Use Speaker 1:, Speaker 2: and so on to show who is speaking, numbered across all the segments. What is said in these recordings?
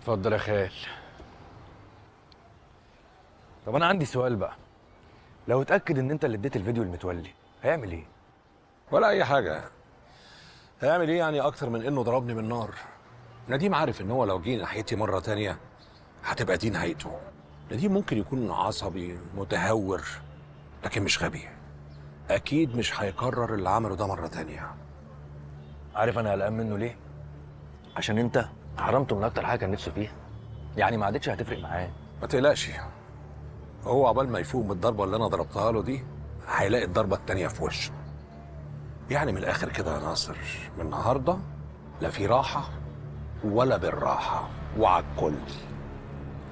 Speaker 1: اتفضل يا خال. طب انا عندي سؤال بقى، لو اتاكد ان انت اللي اديت الفيديو المتولي هيعمل ايه؟
Speaker 2: ولا اي حاجه. هيعمل ايه يعني اكتر من انه ضربني بالنار؟ نديم عارف ان هو لو جه ناحيتي مره تانية هتبقى دي نهايته. نديم ممكن يكون عصبي متهور لكن مش غبي. اكيد مش هيكرر اللي عمله ده مره تانية.
Speaker 1: عارف انا قلقان منه ليه؟ عشان انت حرمته من اكتر حاجه كان نفسه فيها، يعني ما عادتش هتفرق معاه.
Speaker 2: ما تقلقش، هو عقبال ما يفوق من الضربه اللي انا ضربتها له دي هيلاقي الضربه التانية في وشه. يعني من الاخر كده يا ناصر، من النهارده لا في راحه ولا بالراحه وعلى الكل.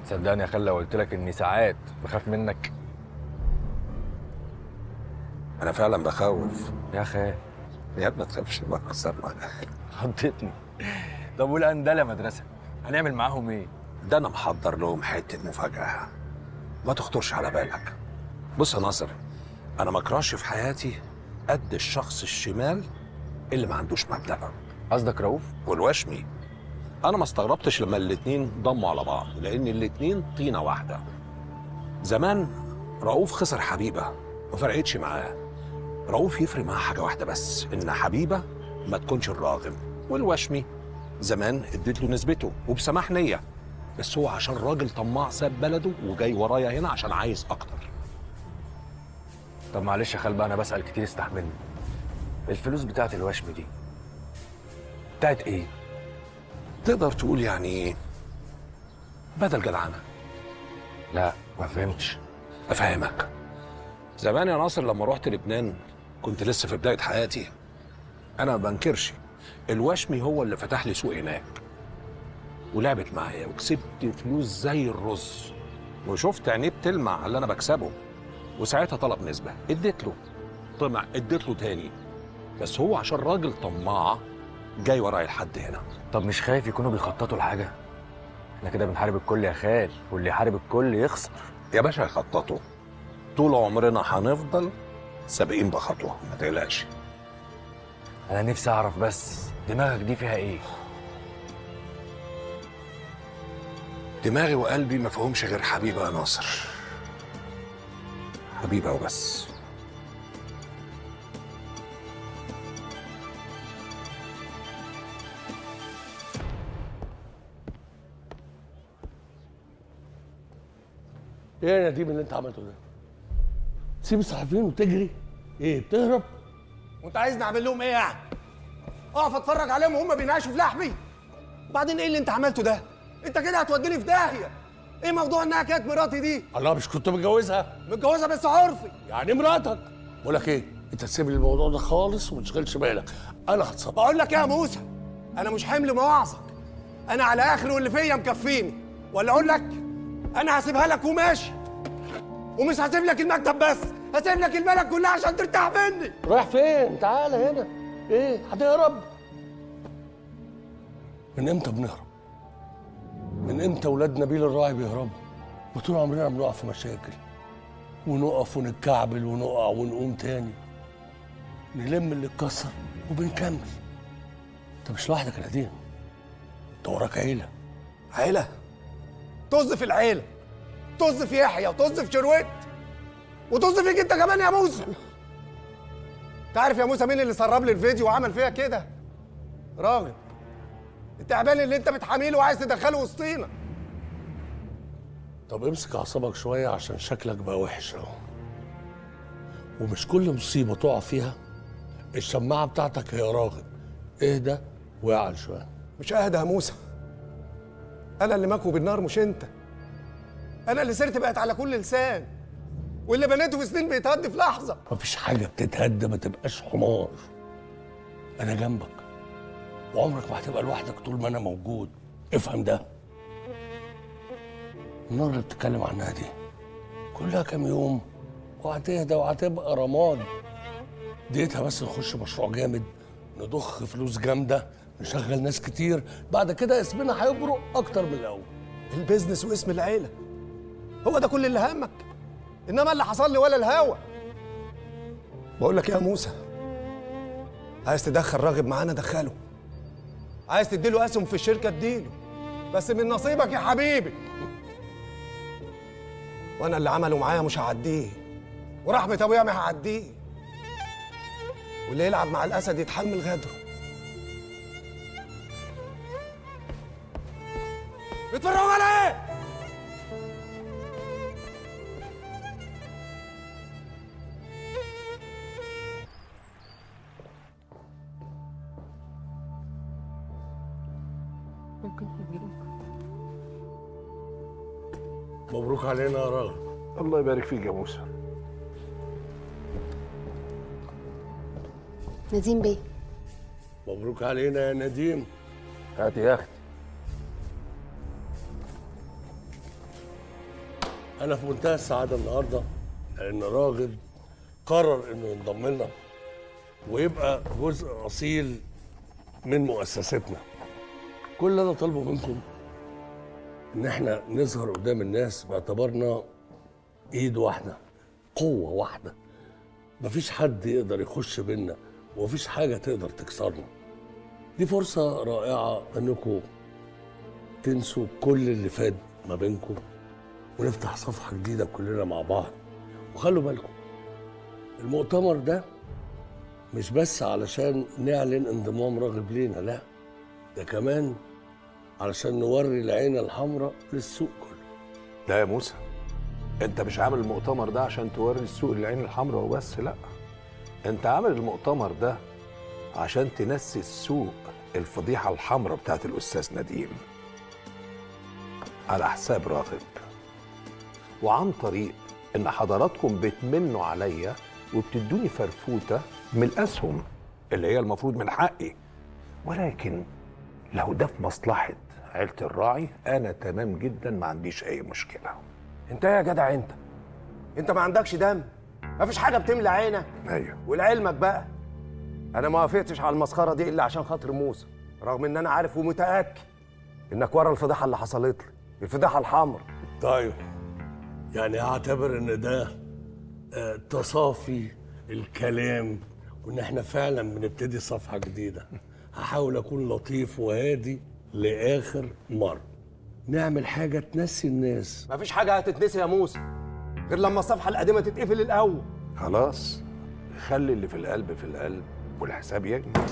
Speaker 1: صدقني يا خال لو قلت لك اني ساعات بخاف منك.
Speaker 2: انا فعلا بخوف
Speaker 1: يا خال
Speaker 2: يا ابني. ما تخافش بقى
Speaker 1: حطيتني. طب والأندلة مدرسه هنعمل معاهم ايه؟
Speaker 2: ده انا محضر لهم حته مفاجاه ما تخطرش على بالك. بص يا ناصر، انا ما اكرهش في حياتي قد الشخص الشمال اللي ما عندوش مبدأ.
Speaker 1: قصدك رؤوف؟
Speaker 2: والوشمي. انا ما استغربتش لما الاتنين ضموا على بعض، لان الاتنين طينه واحده. زمان رؤوف خسر حبيبه ما فرقتش معاه. رؤوف يفرق معاه حاجه واحده بس، ان حبيبه ما تكونش الراغب. والوشمي زمان اديت له نسبته وبسماح نيه، بس هو عشان راجل طماع ساب بلده وجاي ورايا هنا عشان عايز اكتر.
Speaker 1: طب معلش يا خال بقى، انا بسأل كتير استحملني. الفلوس بتاعت الوشم دي بتاعت ايه؟
Speaker 2: تقدر تقول يعني بدل جدعنه.
Speaker 1: لا ما فهمتش.
Speaker 2: افهمك. زمان يا ناصر لما رحت لبنان كنت لسه في بدايه حياتي. انا ما بنكرش الوشمي هو اللي فتح لي سوق هناك، ولعبت معايا وكسبت فلوس زي الرز، وشفت عينيه بتلمع على اللي انا بكسبه. وساعتها طلب نسبه اديت له، طمع اديت له تاني، بس هو عشان راجل طماع جاي ورايا لحد هنا.
Speaker 1: طب مش خايف يكونوا بيخططوا لحاجه؟ احنا كده بنحارب الكل يا خال، واللي يحارب الكل يخسر.
Speaker 2: يا باشا يخططوا، طول عمرنا هنفضل سابقين بخطوه، ما تقلقش.
Speaker 1: انا نفسي اعرف بس دماغك دي فيها ايه؟
Speaker 2: دماغي وقلبي ما فيهمش غير حبيبه يا ناصر، حبيبه وبس.
Speaker 3: ايه يا نديم اللي انت عملته ده؟ تسيب الصحفيين وتجري؟ ايه بتهرب؟
Speaker 4: وانت عايزني اعمل لهم ايه يعني؟ اقف اتفرج عليهم وهم بيناقشوا في لحمي؟ وبعدين ايه اللي انت عملته ده؟ انت كده هتوديني في داهيه. ايه موضوع انها كانت مراتي دي؟
Speaker 3: الله، مش كنت متجوزها؟
Speaker 4: متجوزها بس عرفي.
Speaker 3: يعني مراتك. بقول لك ايه، انت تسيب لي الموضوع ده خالص وما تشغلش بالك، انا هتصرف.
Speaker 4: بقول لك ايه يا موسى، انا مش حمل مواعظك، انا على اخر واللي فيا مكفيني. ولا اقول لك انا هسيبها لك وماشي، ومش هسيب لك المكتب بس، هسيب لك البلد كلها عشان ترتاح مني.
Speaker 3: رايح فين؟ تعالى هنا. ايه هتهرب؟ من امتى بنهرب؟ من امتى ولاد نبيل الراعي بيهربوا؟ وطول عمرنا بنقع في مشاكل، ونقف ونتكعبل ونقع ونقوم تاني، نلم اللي اتكسر وبنكمل. انت مش لوحدك يا نديم، انت وراك عيله.
Speaker 4: عيله؟ طز في العيله، طز في يحيى، وطز في شروت، وطز فيك انت كمان يا موسى. انت عارف يا موسى مين اللي سرب لي الفيديو وعمل فيها كده؟ راغب، التعبان اللي انت بتحامله وعايز تدخله وسطينا.
Speaker 3: طب امسك اعصابك شويه عشان شكلك بقى وحش اهو، ومش كل مصيبه تقع فيها الشماعه بتاعتك هي راغب. اهدى واعل شويه.
Speaker 4: مش اهدى يا موسى، انا اللي مكوي بالنار مش انت. انا اللي سيرتي بقت على كل لسان، واللي بنيته في سنين بيتهد في لحظه.
Speaker 3: مفيش حاجه بتتهدى، ما تبقاش حمار. انا جنبك، وعمرك ما هتبقى لوحدك طول ما انا موجود، افهم ده. النار اللي بتتكلم عنها دي كلها كام يوم وهتهدى وهتبقى رماد. ديتها بس نخش مشروع جامد، نضخ فلوس جامده، نشغل ناس كتير، بعد كده اسمنا هيبرق اكتر من الاول.
Speaker 4: البيزنس واسم العيله هو ده كل اللي همك، انما اللي حصل لي ولا الهوا. بقول لك ايه يا موسى، عايز تدخل راغب معانا دخله، عايز تديله اسهم في الشركه اديله، بس من نصيبك يا حبيبي. وانا اللي عمله معايا مش هعديه، ورحمة ابويا ما هعديه، واللي يلعب مع الاسد يتحمل غدره. بتفرجوا على ايه؟
Speaker 3: مبروك علينا يا راغب.
Speaker 2: الله يبارك فيك يا موسى.
Speaker 5: نديم بيه،
Speaker 3: مبروك علينا يا نديم.
Speaker 1: هاتي يا اختي.
Speaker 3: انا في منتهى السعاده النهارده لان راغب قرر انه ينضم لنا ويبقى جزء اصيل من مؤسستنا. كل اللي انا طالبه منكم ان احنا نظهر قدام الناس باعتبارنا ايد واحده، قوه واحده. مفيش حد يقدر يخش بينا ومفيش حاجه تقدر تكسرنا. دي فرصه رائعه انكم تنسوا كل اللي فات ما بينكم ونفتح صفحه جديده كلنا مع بعض. وخلوا بالكم المؤتمر ده مش بس علشان نعلن انضمام راغب لينا، لا، ده كمان علشان نوري العين الحمراء للسوق كله.
Speaker 2: لا يا موسى، انت مش عامل المؤتمر ده عشان توري السوق العين الحمراء وبس، لا، انت عامل المؤتمر ده عشان تنسي السوق الفضيحه الحمراء بتاعت الاستاذ نديم على حساب راغب، وعن طريق ان حضراتكم بتمنوا عليا وبتدوني فرفوته من الاسهم اللي هي المفروض من حقي. ولكن لو ده في مصلحه عيله الراعي انا تمام جدا، ما عنديش اي مشكله.
Speaker 4: انت يا جدع انت ما عندكش دم؟ مفيش حاجه بتملى عينك؟
Speaker 2: ايوه.
Speaker 4: ولعلمك بقى انا ما وافقتش على المسخره دي الا عشان خاطر موسى، رغم ان انا عارف ومتاكد انك ورا الفضيحه اللي حصلت لي، الفضيحه الحمراء.
Speaker 3: طيب يعني هعتبر ان ده تصافي الكلام وان احنا فعلا بنبتدي صفحه جديده. هحاول اكون لطيف وهادي لاخر مره. نعمل حاجه تنسي الناس.
Speaker 4: مفيش حاجه هتتنسي يا موسى غير لما الصفحه القديمه تتقفل الاول.
Speaker 2: خلاص، خلي اللي في القلب في القلب والحساب يجمع.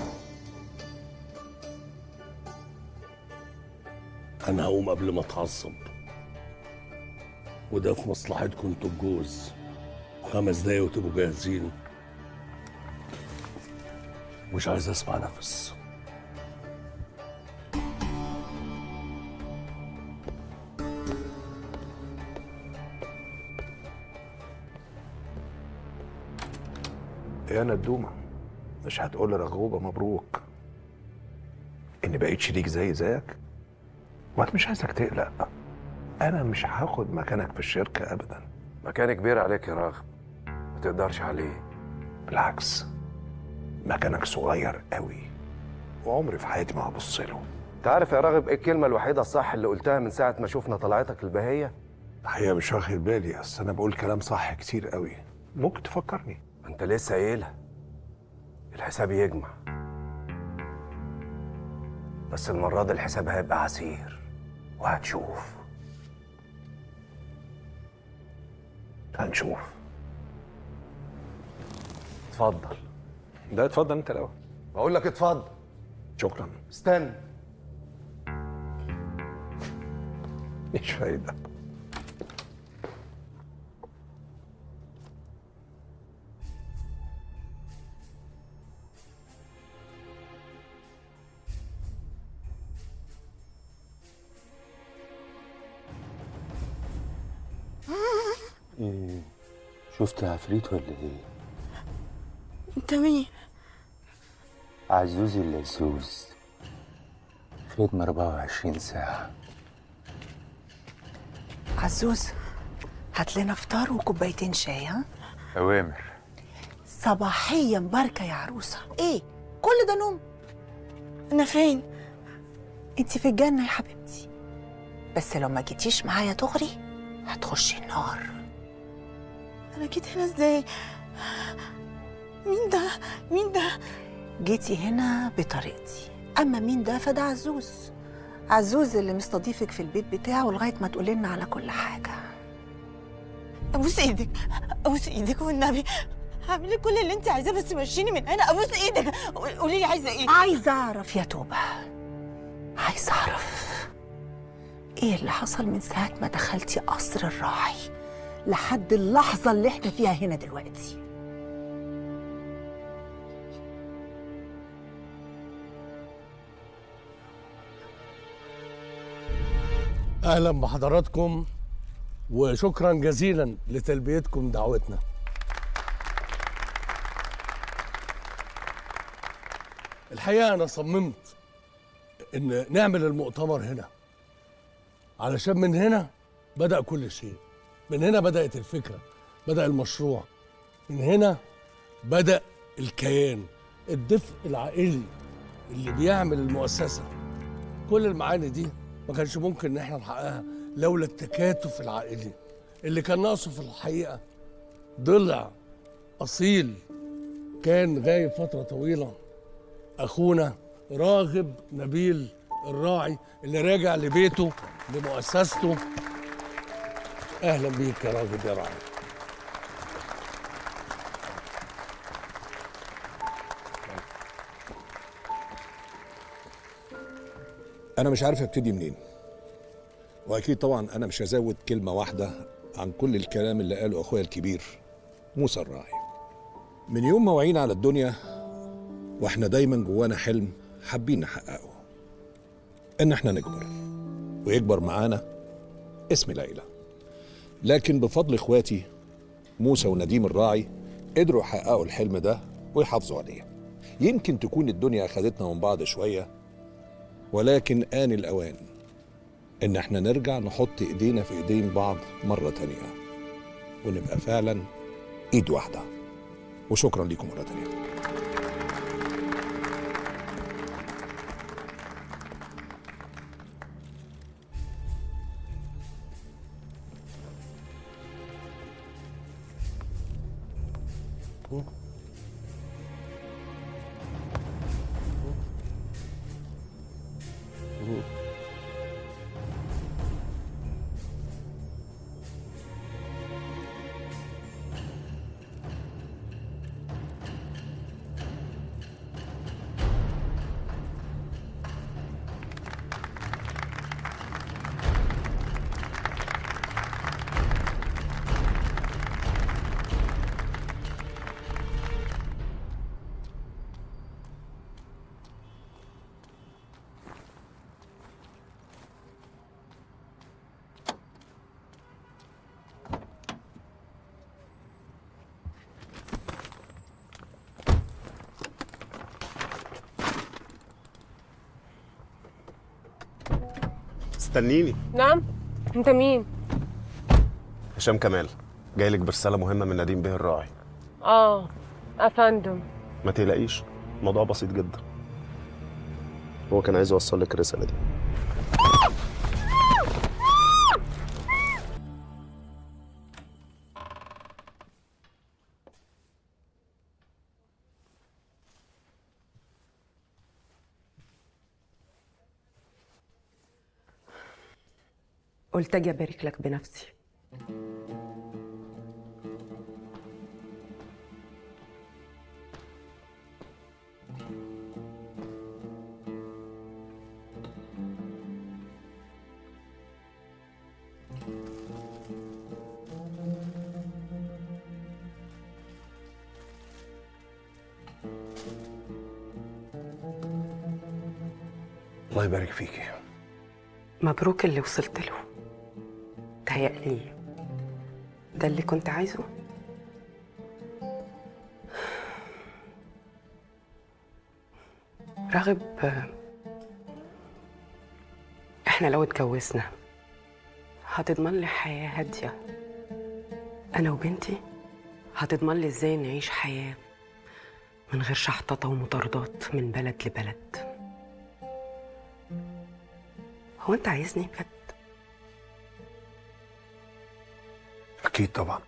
Speaker 3: انا هقوم قبل ما اتعصب، وده في مصلحتكم انتوا الجوز. 5 دقايق وتبقوا جاهزين. مش عايز اسمع نفس.
Speaker 2: يا ندومه، مش هتقول لرغوبه مبروك اني بقيت شريك زيك؟ وانت مش عايزك تقلق، انا مش هاخد مكانك في الشركه ابدا.
Speaker 1: مكان كبير عليك يا راغب، ما تقدرش عليه.
Speaker 2: بالعكس، مكانك صغير قوي وعمري في حياتي ما هبص له.
Speaker 1: انت عارف يا راغب ايه الكلمه الوحيده الصح اللي قلتها من ساعه ما شفنا طلعتك البهيه؟
Speaker 2: الحقيقه مش واخد بالي، اصل انا بقول كلام صح كتير قوي. ممكن تفكرني؟
Speaker 1: انت لسه قايلها، الحساب يجمع، بس المره دي الحساب هيبقى عسير وهتشوف.
Speaker 2: هنشوف.
Speaker 1: اتفضل.
Speaker 2: ده اتفضل انت الاول.
Speaker 4: بقول لك اتفضل.
Speaker 2: شكرا.
Speaker 4: استنى.
Speaker 2: مش فايده.
Speaker 6: ايه، شفت عفريت ولا ايه؟
Speaker 5: انت مين؟
Speaker 6: عزوزي اللزوز، خدمة 24 ساعة.
Speaker 7: عزوز، هات لنا فطار وكوبايتين شاي. ها؟
Speaker 6: أوامر.
Speaker 7: صباحيا مباركة يا عروسة. ايه كل ده نوم؟
Speaker 5: انا فين؟
Speaker 7: انت في الجنة يا حبيبتي، بس لو ما جيتيش معايا تغري هتخشي النار.
Speaker 5: انا جيت هنا ازاي؟ مين ده؟
Speaker 7: جيتي هنا بطريقتي، اما مين ده فده عزوز، عزوز اللي مستضيفك في البيت بتاعه لغايه ما تقولي لنا على كل حاجه.
Speaker 5: ابوس ايدك، ابوس ايدك والنبي، هعمل لك كل اللي انت عايزاه بس مشيني من هنا. ابوس ايدك، قولي لي عايزه ايه؟
Speaker 7: عايزه اعرف يا توبه، عايزه اعرف ايه اللي حصل من ساعه ما دخلتي قصر الراعي لحد اللحظه اللي احنا فيها هنا دلوقتي.
Speaker 3: اهلا بحضراتكم وشكرا جزيلا لتلبيتكم دعوتنا. الحقيقه انا صممت ان نعمل المؤتمر هنا علشان من هنا بدأ كل شيء، من هنا بدأت الفكره، بدأ المشروع، من هنا بدأ الكيان، الدفء العائلي اللي بيعمل المؤسسه. كل المعاني دي ما كانش ممكن ان احنا نحققها لولا التكاتف العائلي اللي كان ناقصه في الحقيقه. ضلع اصيل كان غايب فتره طويله، اخونا راغب نبيل الراعي اللي راجع لبيته لمؤسسته. اهلا بيك يا راغب يا راعي.
Speaker 2: أنا مش عارف أبتدي منين، وأكيد طبعا أنا مش هزود كلمة واحدة عن كل الكلام اللي قاله أخويا الكبير موسى الراعي. من يوم ما وعينا على الدنيا وإحنا دايما جوانا حلم حابين نحققه، إن إحنا نكبر ويكبر معانا اسم العيلة. لكن بفضل إخواتي موسى ونديم الراعي قدروا يحققوا الحلم ده ويحافظوا عليه. يمكن تكون الدنيا أخدتنا من بعض شوية، ولكن آن الأوان إن احنا نرجع نحط إيدينا في إيدين بعض مرة تانية ونبقى فعلا إيد واحدة. وشكرا لكم مرة تانية.
Speaker 4: استنيني.
Speaker 8: نعم، انت مين؟
Speaker 4: هشام كمال، جاي لك برساله مهمه من نديم بيه الراعي.
Speaker 8: افندم.
Speaker 4: ما تقلقيش، الموضوع بسيط جدا. هو كان عايز يوصل لك الرساله دي.
Speaker 8: قلت اجي ابارك لك بنفسي.
Speaker 2: الله يبارك فيكي.
Speaker 8: مبروك اللي وصلت له. تهيألي ده اللي كنت عايزه. راغب، احنا لو اتجوزنا هتضمن لي حياة هادية انا وبنتي؟ هتضمن لي ازاي نعيش حياة من غير شحططة ومطاردات من بلد لبلد؟ هو انت عايزني بجد؟
Speaker 2: أكيد طبعا،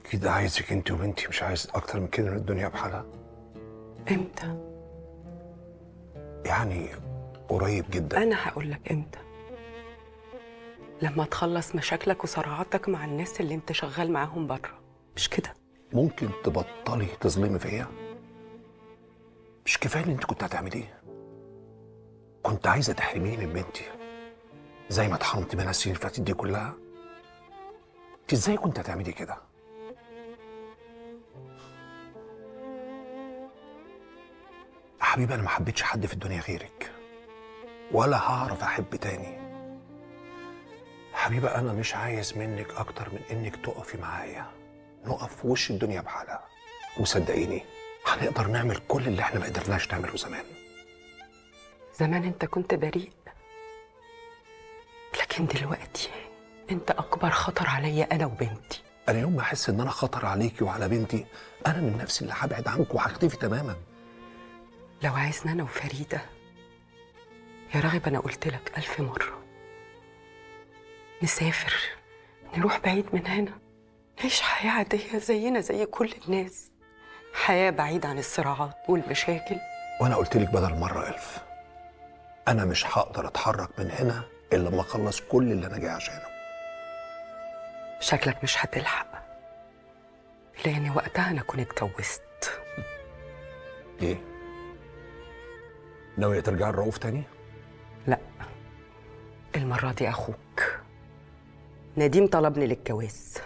Speaker 2: أكيد عايزك أنت وبنتي، مش عايز أكتر من كده من الدنيا بحالها.
Speaker 8: امتى؟
Speaker 2: يعني قريب جدا.
Speaker 8: انا هقول لك امتى، لما تخلص مشاكلك وصراعاتك مع الناس اللي انت شغال معاهم بره، مش كده؟
Speaker 2: ممكن تبطلي تظلمي فيا؟ مش كفايه اللي انت كنت هتعمليه؟ كنت عايزه تحرميني من بنتي زي ما اتحرمت منها السنين اللي فاتت دي كلها. انت ازاي كنت هتعملي كده؟ يا حبيبي انا ما حبيتش حد في الدنيا غيرك، ولا هعرف احب تاني. حبيبه انا مش عايز منك اكتر من انك تقفي معايا، نقف في وش الدنيا بحالها، وصدقيني هنقدر نعمل كل اللي احنا ما قدرناش نعمله زمان.
Speaker 8: زمان انت كنت بريء، لكن دلوقتي انت اكبر خطر عليا انا وبنتي.
Speaker 2: انا يوم ما احس ان انا خطر عليكي وعلى بنتي، انا من نفسي اللي هبعد عنك وهختفي تماما.
Speaker 8: لو عايزنا انا وفريده يا راغب، انا قلت لك 1000 مرة نسافر، نروح بعيد من هنا، نعيش حياة عادية زينا زي كل الناس، حياة بعيدة عن الصراعات والمشاكل.
Speaker 2: وانا قلت لك بدل مرة 1000، انا مش هقدر اتحرك من هنا الا لما اخلص كل اللي انا جاي عشانه.
Speaker 8: شكلك مش هتلحق، لان وقتها انا كنت اتجوزت.
Speaker 2: ايه؟ ناوية ترجعي الرؤوف تاني؟
Speaker 8: لا، المرة دي اخوك نديم طلبني للجواز.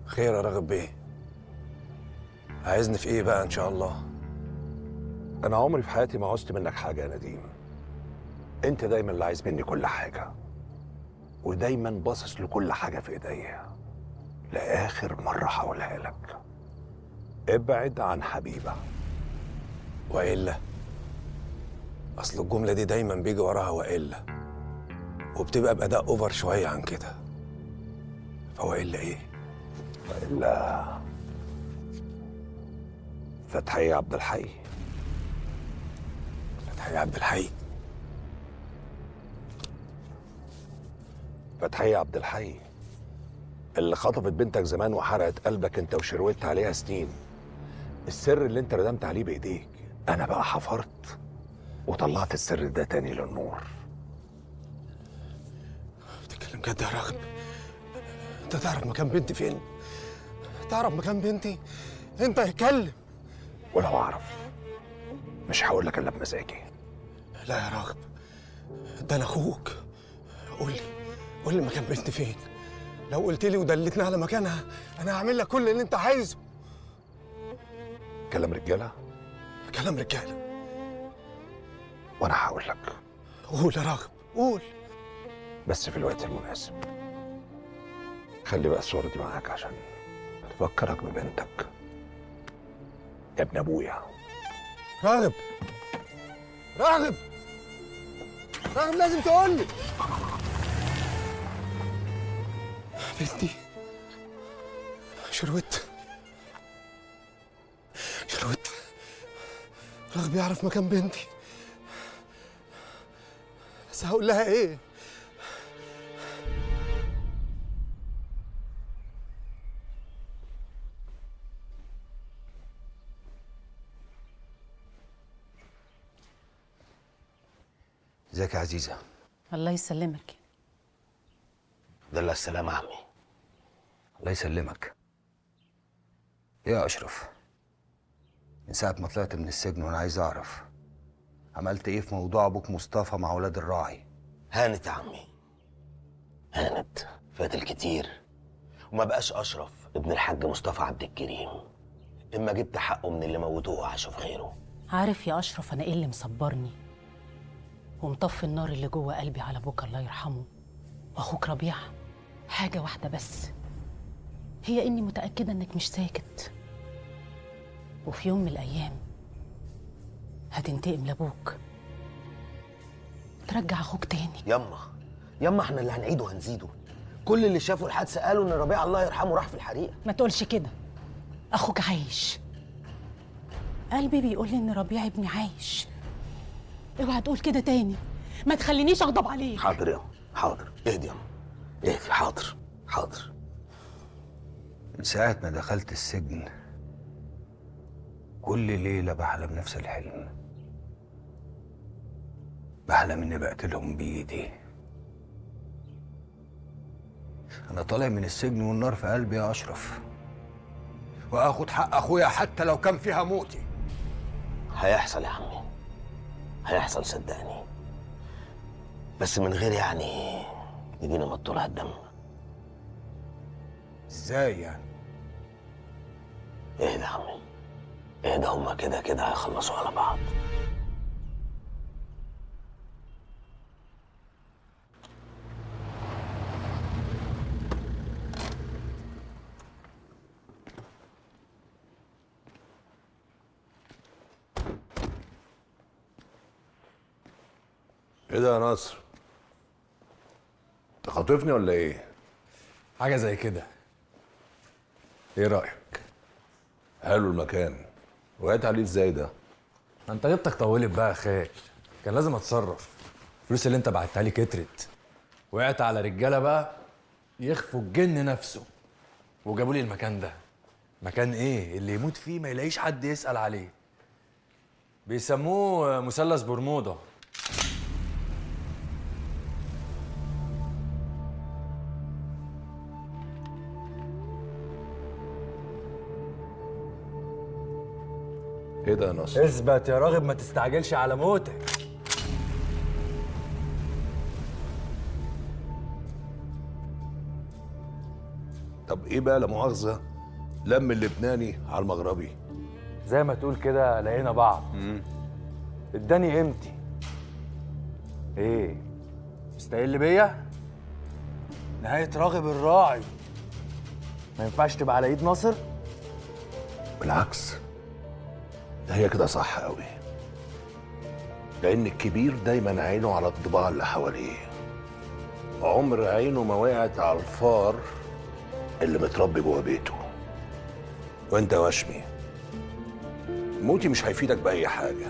Speaker 2: خير يا راغب بيه؟ عايزني في ايه بقى ان شاء الله؟ انا عمري في حياتي ما عوزت منك حاجه يا نديم. انت دايما اللي عايز مني كل حاجه، ودايما باصص لكل حاجه في ايديا. لاخر مره هقولها لك، ابعد عن حبيبه.
Speaker 9: والا اصل الجمله دي دايما بيجي وراها والا، وبتبقى باداء اوفر شويه عن كده. فوالا ايه؟
Speaker 2: والا فتحية عبد الحي.
Speaker 9: فتحية عبد الحي؟
Speaker 2: فتحية عبد الحي اللي خطفت بنتك زمان وحرقت قلبك انت وشروت عليها سنين. السر اللي انت ردمت عليه بايديك، انا بقى حفرت وطلعت السر ده تاني للنور.
Speaker 9: بتتكلم جد يا راغب؟ انت تعرف مكان بنتي فين؟ تعرف مكان بنتي؟ انت اتكلم.
Speaker 2: ولو اعرف مش هقول لك الا بمزاجي.
Speaker 9: لا يا راغب، ده انا اخوك. قول لي مكان بنتي فين؟ لو قلت لي ودلتني على مكانها انا هعمل لك كل اللي انت عايزه.
Speaker 2: كلام رجاله؟
Speaker 9: كلام رجاله.
Speaker 2: وانا هقول لك.
Speaker 9: قول يا راغب قول.
Speaker 2: بس في الوقت المناسب. خلي بقى الصورة دي معاك عشان تفكرك ببنتك يا ابن ابويا.
Speaker 9: راغب راغب راغب، لازم تقول لي بنتي. شروت راغب يعرف مكان بنتي، بس هقول لها ايه؟
Speaker 10: ازيك يا عزيزة؟
Speaker 11: الله يسلمك.
Speaker 10: دلع السلامة يا عمي. الله يسلمك. ايه يا أشرف؟ من ساعة ما طلعت من السجن وأنا عايز أعرف عملت إيه في موضوع أبوك مصطفى مع ولاد الراعي؟
Speaker 12: هانت يا عمي، هانت. فات الكتير وما بقاش أشرف ابن الحاج مصطفى عبد الكريم، إما جبت حقه من اللي موتوه وعاشوا في خيره.
Speaker 11: عارف يا أشرف أنا إيه اللي مصبرني ومطفي النار اللي جوه قلبي على أبوك الله يرحمه وأخوك ربيع؟ حاجة واحدة بس، هي إني متأكدة إنك مش ساكت، وفي يوم من الأيام هتنتقم لأبوك، ترجع أخوك تاني.
Speaker 12: يما احنا اللي هنعيده وهنزيده. كل اللي شافوا الحادثه قالوا ان ربيع الله يرحمه راح في الحريقه.
Speaker 11: ما تقولش كده، أخوك عايش. قلبي بيقول لي إن ربيع ابني عايش. اوعى تقول كده تاني، ما تخلينيش أغضب عليك.
Speaker 12: حاضر يما، حاضر. اهدي يما، اهدي. حاضر حاضر.
Speaker 10: من ساعة ما دخلت السجن كل ليلة بحلم نفس الحلم. بحلم إني بقتلهم بإيدي. أنا طالع من السجن والنار في قلبي يا أشرف، وآخد حق أخويا حتى لو كان فيها موتي.
Speaker 12: هيحصل يا عمي، هيحصل صدقني، بس من غير يعني ايدينا ما تطولها الدم.
Speaker 10: إزاي يعني؟
Speaker 12: اهدى يا عمي، اهدى. هما كده كده هيخلصوا على بعض.
Speaker 2: ايه ده يا نصر؟ انت خاطفني ولا ايه؟
Speaker 1: حاجه زي كده. ايه رايك؟
Speaker 2: حلو المكان. وقعت عليه ازاي ده؟
Speaker 1: انت جبتك طولت بقى يا خال، كان لازم اتصرف. الفلوس اللي انت بعتها لي كترت، وقعت على رجاله بقى يخفوا الجن نفسه، وجابوا لي المكان ده. مكان ايه اللي يموت فيه ما يلاقيش حد يسأل عليه. بيسموه مثلث برمودا.
Speaker 2: ايه ده يا نصر؟
Speaker 1: اثبت يا راغب، ما تستعجلش على موتك.
Speaker 2: طب ايه بقى لا مؤاخذه لم اللبناني على المغربي؟
Speaker 1: زي ما تقول كده لقينا بعض. اداني قيمتي. ايه مستقل بيا؟ نهاية راغب الراعي ما ينفعش تبقى على ايد ناصر.
Speaker 2: بالعكس، ده هي كده صح قوي، لان الكبير دايما عينه على الضباع اللي حواليه، عمر عينه ما وقعت على الفار اللي متربي جوه بيته. وانت يا وشمي، موتي مش هيفيدك باي حاجه،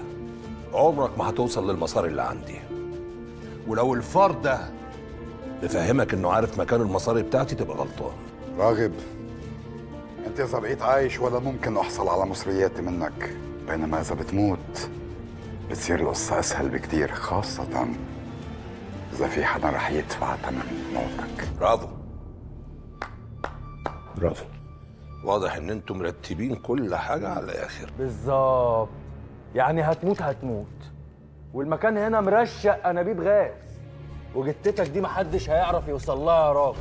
Speaker 2: عمرك ما هتوصل للمسار اللي عندي. ولو الفار ده بفهمك انه عارف مكان المصاري بتاعتي تبقى غلطان.
Speaker 13: راغب، انت اذا بقيت عايش ولا ممكن احصل على مصرياتي منك، بينما اذا بتموت بتصير القصة اسهل بكتير، خاصة اذا في حدا رح يدفع ثمن موتك.
Speaker 2: برافو برافو. واضح ان انتم مرتبين كل حاجه على الاخر.
Speaker 1: بالظبط، يعني هتموت هتموت، والمكان هنا مرشق انابيب غاز، وجتتك دي محدش هيعرف يوصل لها يا راجل.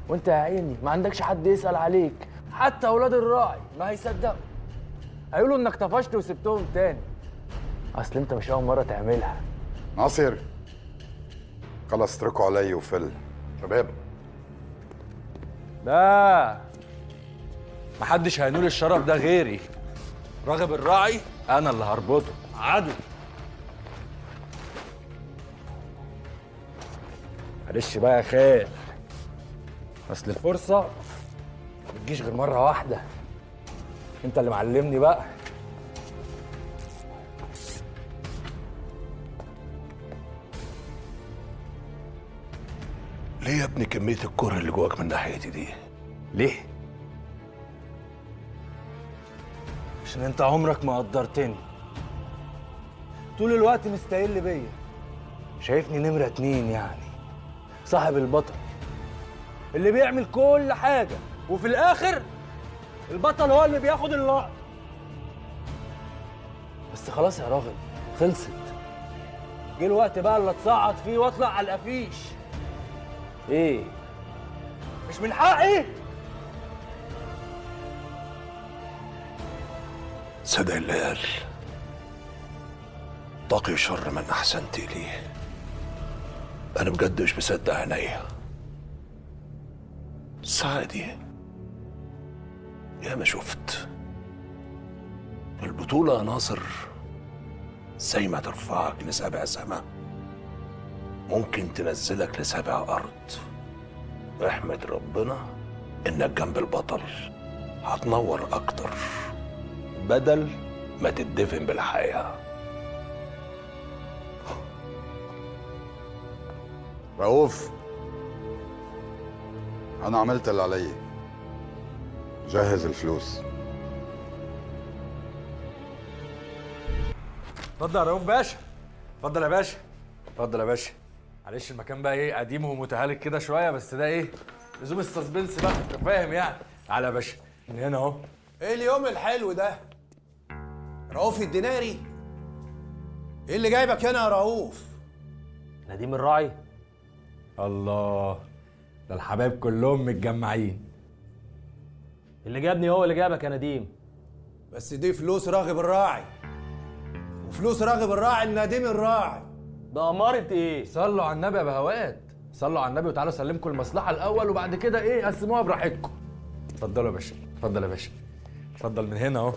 Speaker 1: وانت يا عيني ما عندكش حد يسأل عليك، حتى اولاد الراعي ما هيصدقوا، هيقولوا انك طفشت وسبتهم تاني. اصل انت مش اول مره تعملها.
Speaker 13: ناصر، خلص اتركوا علي وفل. شباب،
Speaker 1: لا محدش هينول الشرف ده غيري. راغب الراعي انا اللي هربطه عدل. معلش بقى يا خال، اصل الفرصه ما بتجيش غير مره واحده. انت اللي معلمني بقى.
Speaker 2: ليه يا ابني كميه الكره اللي جواك من ناحيتي دي؟
Speaker 1: ليه؟ عشان انت عمرك ما قدرتني، طول الوقت مستقل بيا، شايفني نمرة 2 يعني، صاحب البطل اللي بيعمل كل حاجة، وفي الآخر البطل هو اللي بياخد اللقطة. بس خلاص يا راغب، خلصت. جه الوقت بقى اللي اتصعد فيه واطلع على القفيش. ايه؟ مش من حقي؟
Speaker 2: صدق اللي قال تقي شر من احسنت اليه. انا بجد مش مصدق عينيا. الساعة دي يا ما شفت البطولة يا ناصر، زي ما ترفعك لسابع سما ممكن تنزلك لسابع أرض. احمد ربنا إنك جنب البطل، هتنور أكتر بدل ما تدفن بالحياة.
Speaker 13: رؤوف، أنا عملت اللي علي. جهز الفلوس.
Speaker 1: اتفضل يا رؤوف باشا. اتفضل يا باشا. اتفضل يا باشا. معلش المكان بقى ايه قديم ومتهالك كده شويه، بس ده ايه لزوم السسبنس بقى، انت فاهم يعني. تعالى يا باشا من هنا اهو.
Speaker 9: ايه اليوم الحلو ده؟ رؤوف الديناري؟ ايه اللي جايبك هنا يا رؤوف؟
Speaker 1: نديم الراعي. الله، ده الحبايب كلهم متجمعين.
Speaker 14: اللي جابني هو اللي جابك يا نديم.
Speaker 9: بس دي فلوس راغب الراعي، وفلوس راغب الراعي النديم الراعي.
Speaker 14: ده أمارة ايه؟
Speaker 1: صلوا على النبي يا بهوات، صلوا على النبي وتعالوا سلمكم المصلحه الاول، وبعد كده ايه قسموها براحتكم. اتفضلوا يا باشا. اتفضل يا باشا. اتفضل من هنا اهو.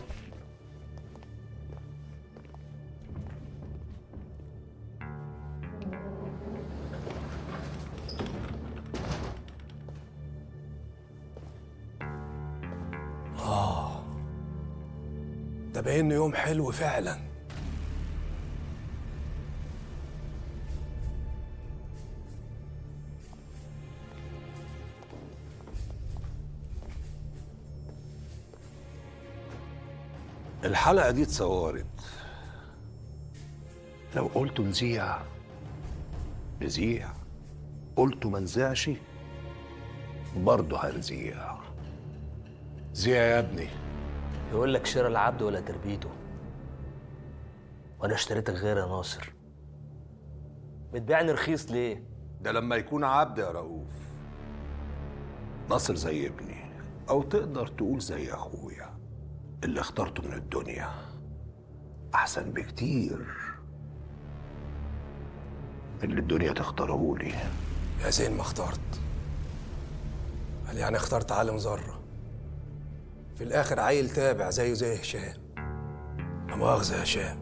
Speaker 9: ده باين يوم حلو فعلا.
Speaker 2: الحلقة دي اتصورت، لو قلتوا نذيع نذيع، قلتوا ما نذيعش برضه هنذيع. ذيع يا ابني.
Speaker 14: يقول لك شراء العبد ولا تربيته، وانا اشتريتك غير يا ناصر. بتبيعني رخيص ليه؟
Speaker 2: ده لما يكون عبد يا رؤوف. ناصر زي ابني، او تقدر تقول زي اخويا اللي اخترته من الدنيا، احسن بكتير من اللي الدنيا تختاره لي.
Speaker 9: يا زين ما اخترت، قال يعني اخترت عالم ذره، في الاخر عيل تابع زيه زي هشام. لا مؤاخذه يا هشام.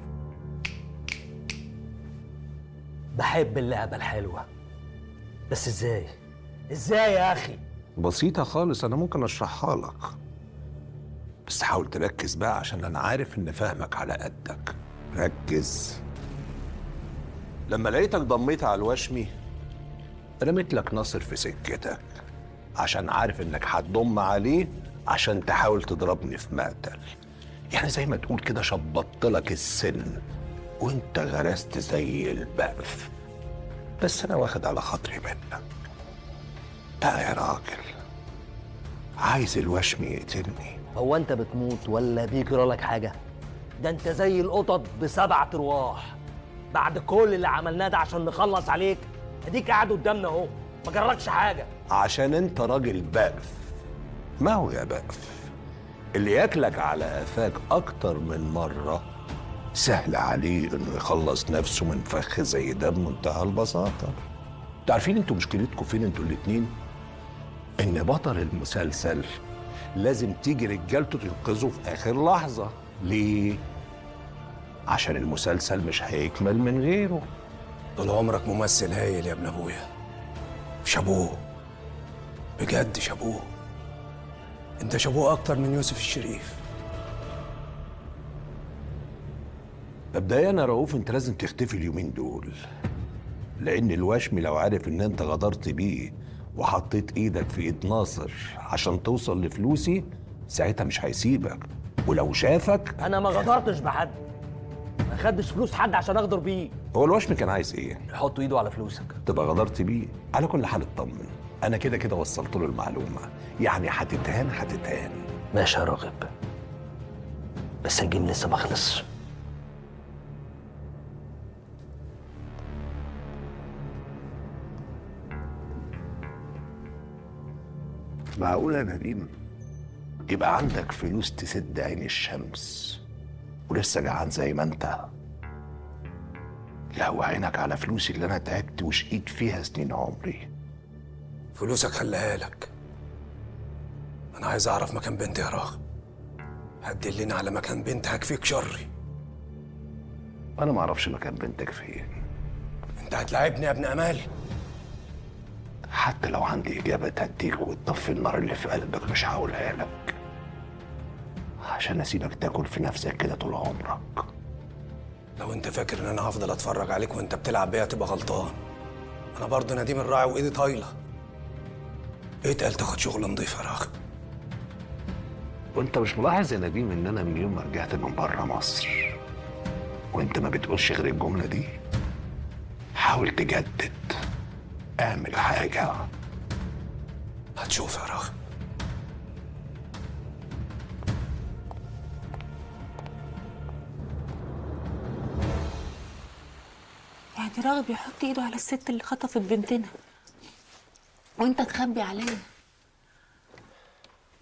Speaker 14: بحب اللعبة الحلوة، بس ازاي؟ ازاي يا اخي؟
Speaker 2: بسيطة خالص، انا ممكن اشرحها لك، بس حاول تركز بقى عشان انا عارف ان فهمك على قدك. ركز. لما لقيتك ضميت على الوشمي رميت لك ناصر في سكتك، عشان عارف انك هتضم عليه عشان تحاول تضربني في مقتل. يعني زي ما تقول كده شبطت لك السن وانت غرست زي البقف. بس انا واخد على خاطري منك بقى يا راجل. عايز الوشمي يقتلني.
Speaker 14: هو انت بتموت ولا بيجرى لك حاجة؟ ده انت زي القطط ب7 ارواح. بعد كل اللي عملناه ده عشان نخلص عليك، اديك قاعد قدامنا اهو، ما جرالكش حاجة.
Speaker 2: عشان انت راجل بقف. ما هو يا بقف اللي ياكلك على قفاك اكتر من مرة سهل عليه انه يخلص نفسه من فخ زي ده بمنتهى البساطة. انتوا عارفين انتوا مشكلتكم فين انتوا الاتنين؟ ان بطل المسلسل لازم تيجي رجالته تنقذه في اخر لحظة. ليه؟ عشان المسلسل مش هيكمل من غيره.
Speaker 9: طول عمرك ممثل هايل يا ابن ابويا. شابوه بجد، شابوه. انت شابوه اكتر من يوسف الشريف.
Speaker 2: مبدئيا يا رؤوف انت لازم تختفي اليومين دول، لان الوشمي لو عارف ان انت غدرت بيه وحطيت ايدك في ايد ناصر عشان توصل لفلوسي ساعتها مش هيسيبك، ولو شافك.
Speaker 14: انا ما غدرتش بحد، ما خدتش فلوس حد عشان اغدر بيه.
Speaker 2: هو الوشمي كان عايز ايه؟
Speaker 14: يحط ايده على فلوسك.
Speaker 2: تبقى غدرت بيه. على كل حال اطمن، انا كده كده وصلت له المعلومه، يعني هتتهان هتتهان.
Speaker 14: ماشي يا راغب، بس الجيم لسه ما خلصش.
Speaker 2: معقول يا نديم يبقى عندك فلوس تسد عين الشمس ولسه جعان زي ما انت؟ لا، وعينك على فلوسي اللي انا تعبت وشقيت فيها سنين عمري.
Speaker 9: فلوسك خليها لك، انا عايز اعرف مكان بنتي يا راغب. هتدلني على مكان بنت هكفيك شري.
Speaker 2: انا ما اعرفش مكان بنتك فين.
Speaker 9: انت هتلاعبني يا ابن امال؟
Speaker 2: حتى لو عندي اجابه تهديك وتطفي النار اللي في قلبك مش هقولها لك، عشان اسيبك تاكل في نفسك كده طول عمرك.
Speaker 9: لو انت فاكر ان انا هفضل اتفرج عليك وانت بتلعب بيها تبقى غلطان. انا برضه نديم الراعي وايدي طايله. اتقل تاخد شغل نضيف يا راغب.
Speaker 2: وانت مش ملاحظ يا نديم ان انا من يوم ما رجعت من بره مصر وانت ما بتقولش غير الجمله دي؟ حاول تجدد، اعمل حاجه.
Speaker 9: هتشوف يا راغب.
Speaker 11: يعني راغب يحط ايده على الست اللي خطفت بنتنا وانت تخبي عليا،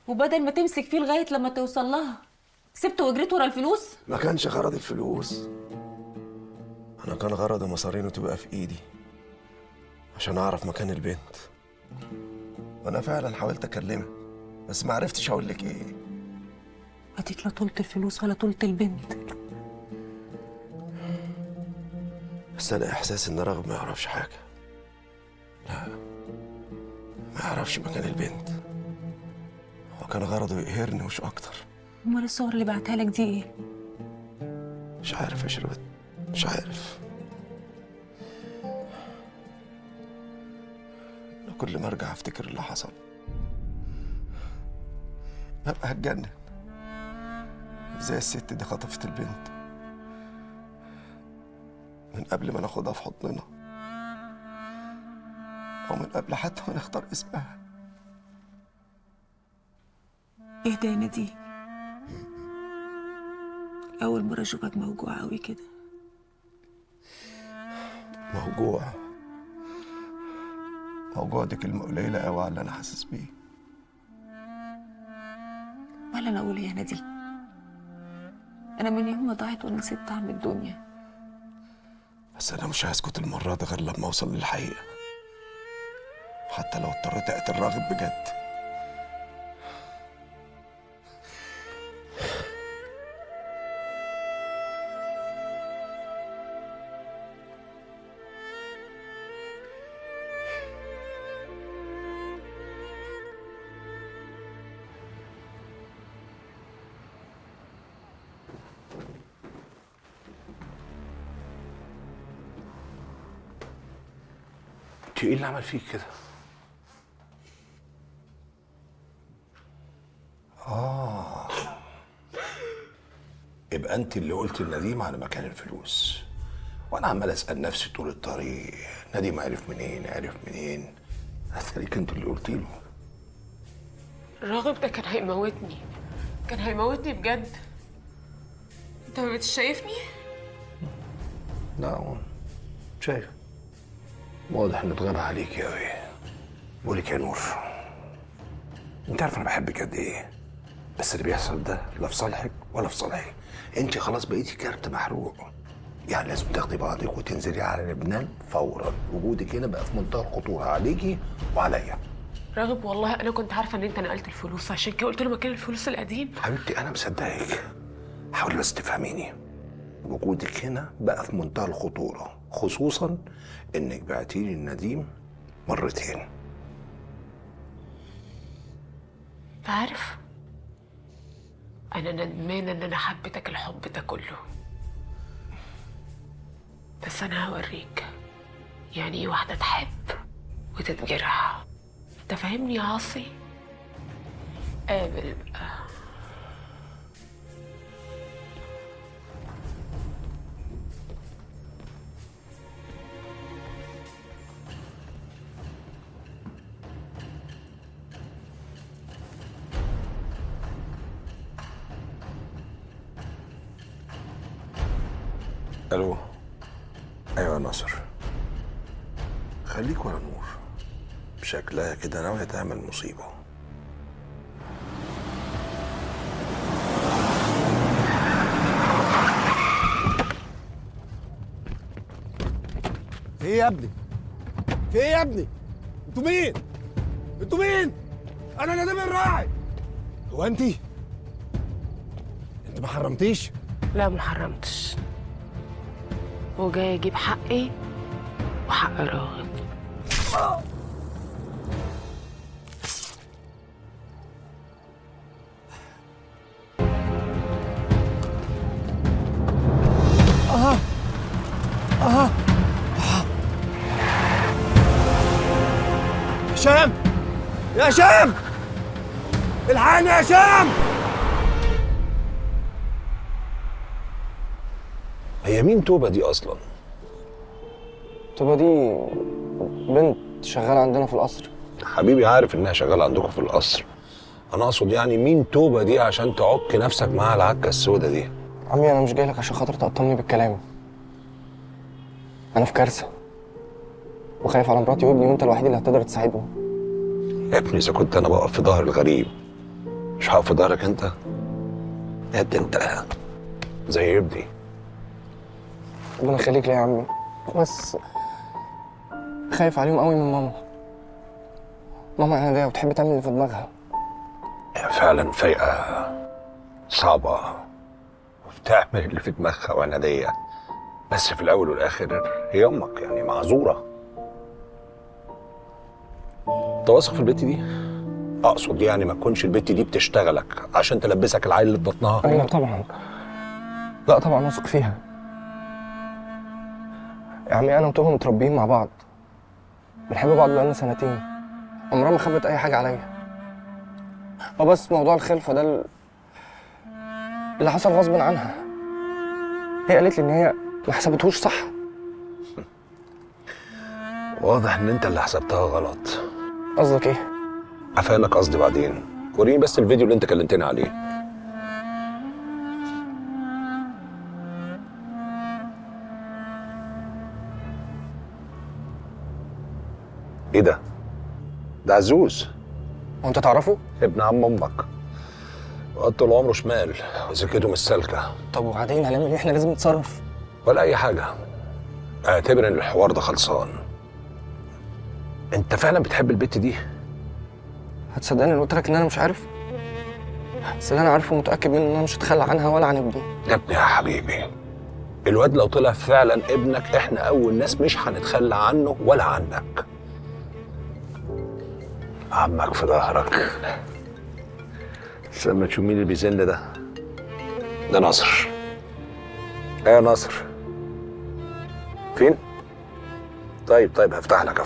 Speaker 11: وبدل ما تمسك فيه لغايه لما توصل لها سبته وجريت ورا الفلوس؟
Speaker 9: ما كانش غرضي الفلوس، انا كان غرضي مصارينه تبقى في ايدي عشان اعرف مكان البنت. وانا فعلا حاولت اكلمها بس ما عرفتش اقول لك ايه.
Speaker 11: اديك لا طولت الفلوس ولا طولت البنت.
Speaker 9: بس انا احساس ان راغب ما يعرفش حاجه. لا، ما يعرفش مكان البنت. هو كان غرضه يقهرني مش اكتر.
Speaker 11: امال الصور اللي بعتها لك دي ايه؟
Speaker 9: مش عارف يا شربت، مش عارف. أنا كل ما ارجع افتكر اللي حصل ببقى هتجنن. ازاي الست دي خطفت البنت من قبل ما ناخدها في حضننا، او من قبل حتى ما نختار اسمها.
Speaker 11: ايه ده يا نديم؟ اول مره اشوفك موجوع قوي كده.
Speaker 9: موجوع دي كلمه قليله قوي على اللي انا حاسس بيه.
Speaker 11: ولا انا اقول يا نديم، انا من يوم ما ضاعت وانا نسيت طعم الدنيا.
Speaker 9: بس انا مش هسكت المره دي غير لما اوصل للحقيقه، حتى لو اضطريت اقتل راغب بجد.
Speaker 2: ايه اللي عمل فيك كده؟ يبقى انت اللي قلت لنديم على مكان الفلوس، وانا عمال اسال نفسي طول الطريق نديم عرف منين. اتاريك انت اللي قلت له.
Speaker 8: راغب ده كان هيموتني بجد. انت ما بقتش شايفني؟
Speaker 2: لا شايف، واضح انه اتغنى عليك قوي. بقولك يا نور، انت عارف انا بحبك قد ايه، بس اللي بيحصل ده لا في صالحك ولا في صالحي. انت خلاص بقيتي كارت محروق، يعني لازم تاخدي بعضك وتنزلي على لبنان فورا. وجودك هنا بقى في منتهى الخطوره عليكي وعليا.
Speaker 8: راغب والله انا كنت عارفه ان انت نقلت الفلوس، عشان كده قلت له مكان الفلوس القديم.
Speaker 2: حبيبتي انا مصدقك، حاولي بس تفهميني. وجودك هنا بقى في منتهى الخطوره، خصوصا انك بعتيلي النديم مرتين.
Speaker 8: انت عارف انا ندمانه ان انا حبيتك الحب ده كله، بس انا هوريك يعني ايه واحده تحب وتتجرح. انت فاهمني يا عاصي؟ قابل بقى.
Speaker 2: الو. ايوه يا ناصر، خليك ورا نور، بشكلها كده ناوية تعمل مصيبة.
Speaker 4: في ايه يا ابني؟ في ايه يا ابني؟ انتوا مين؟ انتوا مين؟ انا نديم الراعي. هو انت؟ انت ما حرمتيش؟
Speaker 8: لا ما حرمتش، وجاي اجيب حقي وحق راغب.
Speaker 4: هشام، يا هشام، الحقني يا هشام.
Speaker 2: هي مين توبة دي أصلا؟
Speaker 15: توبة دي بنت شغالة عندنا في القصر.
Speaker 2: حبيبي عارف إنها شغالة عندكم في القصر. أنا أقصد يعني مين توبة دي عشان تعك نفسك معاها العكة السودة دي؟
Speaker 15: عمي أنا مش جاي لك عشان خاطر تقطمني بالكلام. أنا في كارثة وخايف على مراتي وابني، وأنت الوحيد اللي هتقدر تساعدني.
Speaker 2: يا ابني إذا كنت أنا بقف في ظهر الغريب مش هقف في ظهرك أنت؟ يا ابني أنت زي ابني.
Speaker 15: ربنا يخليك ليا يا عمي، بس خايف عليهم قوي من ماما. ماما عنادية وتحب تعمل اللي في دماغها.
Speaker 2: هي فعلا فايقة صعبة وبتعمل اللي في دماغها وعنادية، بس في الأول والآخر هي أمك، يعني معذورة. أنت واثق في البت دي؟ أقصد يعني ما تكونش البت دي بتشتغلك عشان تلبسك العيل اللي في بطنها.
Speaker 15: أيوة طبعا، لا طبعا واثق فيها يا عمي. أنا وتوبة متربيين مع بعض، بنحب بعض بقالنا سنتين، عمرها ما خبت أي حاجة عليا. بس موضوع الخلفة ده اللي حصل غصب عنها. هي قالت لي إن هي ما حسبتهوش صح.
Speaker 2: واضح إن أنت اللي حسبتها غلط.
Speaker 15: قصدك إيه؟
Speaker 2: أفهمك قصدي بعدين. وريني بس الفيديو اللي أنت كلمتني عليه. ايه ده؟ ده عزوز.
Speaker 15: وانت تعرفه؟
Speaker 2: ابن عم امك. وقت طول عمره شمال وسكته مش سالكه.
Speaker 15: طب وبعدين هنعمل ايه؟ احنا لازم نتصرف.
Speaker 2: ولا اي حاجه. اعتبر ان الحوار ده خلصان. انت فعلا بتحب البت دي؟
Speaker 15: هتصدقني لو قلت لك ان انا مش عارف؟ بس اللي انا عارفه ومتاكد منه ان انا مش هتخلى عنها ولا عن ابني.
Speaker 2: يا ابني يا حبيبي، الواد لو طلع فعلا ابنك احنا اول ناس مش هنتخلى عنه ولا عنك. عمك في ظهرك. لما تشوف مين اللي بيزن ده؟ ده نصر. ايه يا نصر؟ فين؟ طيب هفتح لك.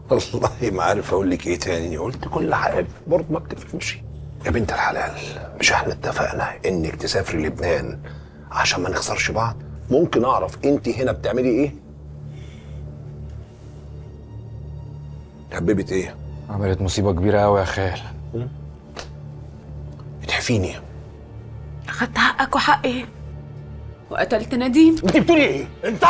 Speaker 2: والله ما عارف اقول لك ايه تاني، قلت كل حاجه برضه ما بتفهمش. يا بنت الحلال، مش احنا اتفقنا انك تسافري لبنان عشان ما نخسرش بعض؟ ممكن اعرف انت هنا بتعملي ايه؟ حبيبه ايه؟
Speaker 15: عملت مصيبه كبيره قوي يا خال.
Speaker 2: بتحفيني.
Speaker 11: اخدت حقك وحقي وقتلت نديم.
Speaker 2: انت بتقولي ايه؟
Speaker 3: انت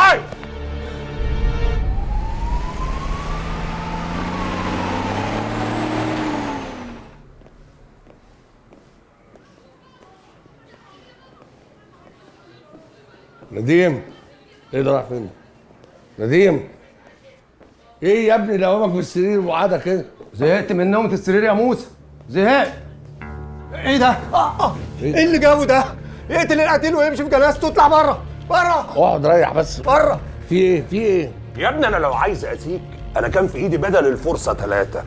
Speaker 3: نديم، ايه ده رايح فين؟ نديم، ايه يا ابني دوامك في السرير وقعدك كده؟
Speaker 4: زهقت من نومة السرير يا موسى، زهقت. ايه ده؟ ايه اللي جابه ده؟ يقتل القتيل ويمشي في جنازته. اطلع بره بره.
Speaker 3: اقعد ريح بس.
Speaker 4: بره.
Speaker 3: في ايه؟
Speaker 2: يا ابني انا لو عايز اذيك انا كان في ايدي بدل الفرصه 3.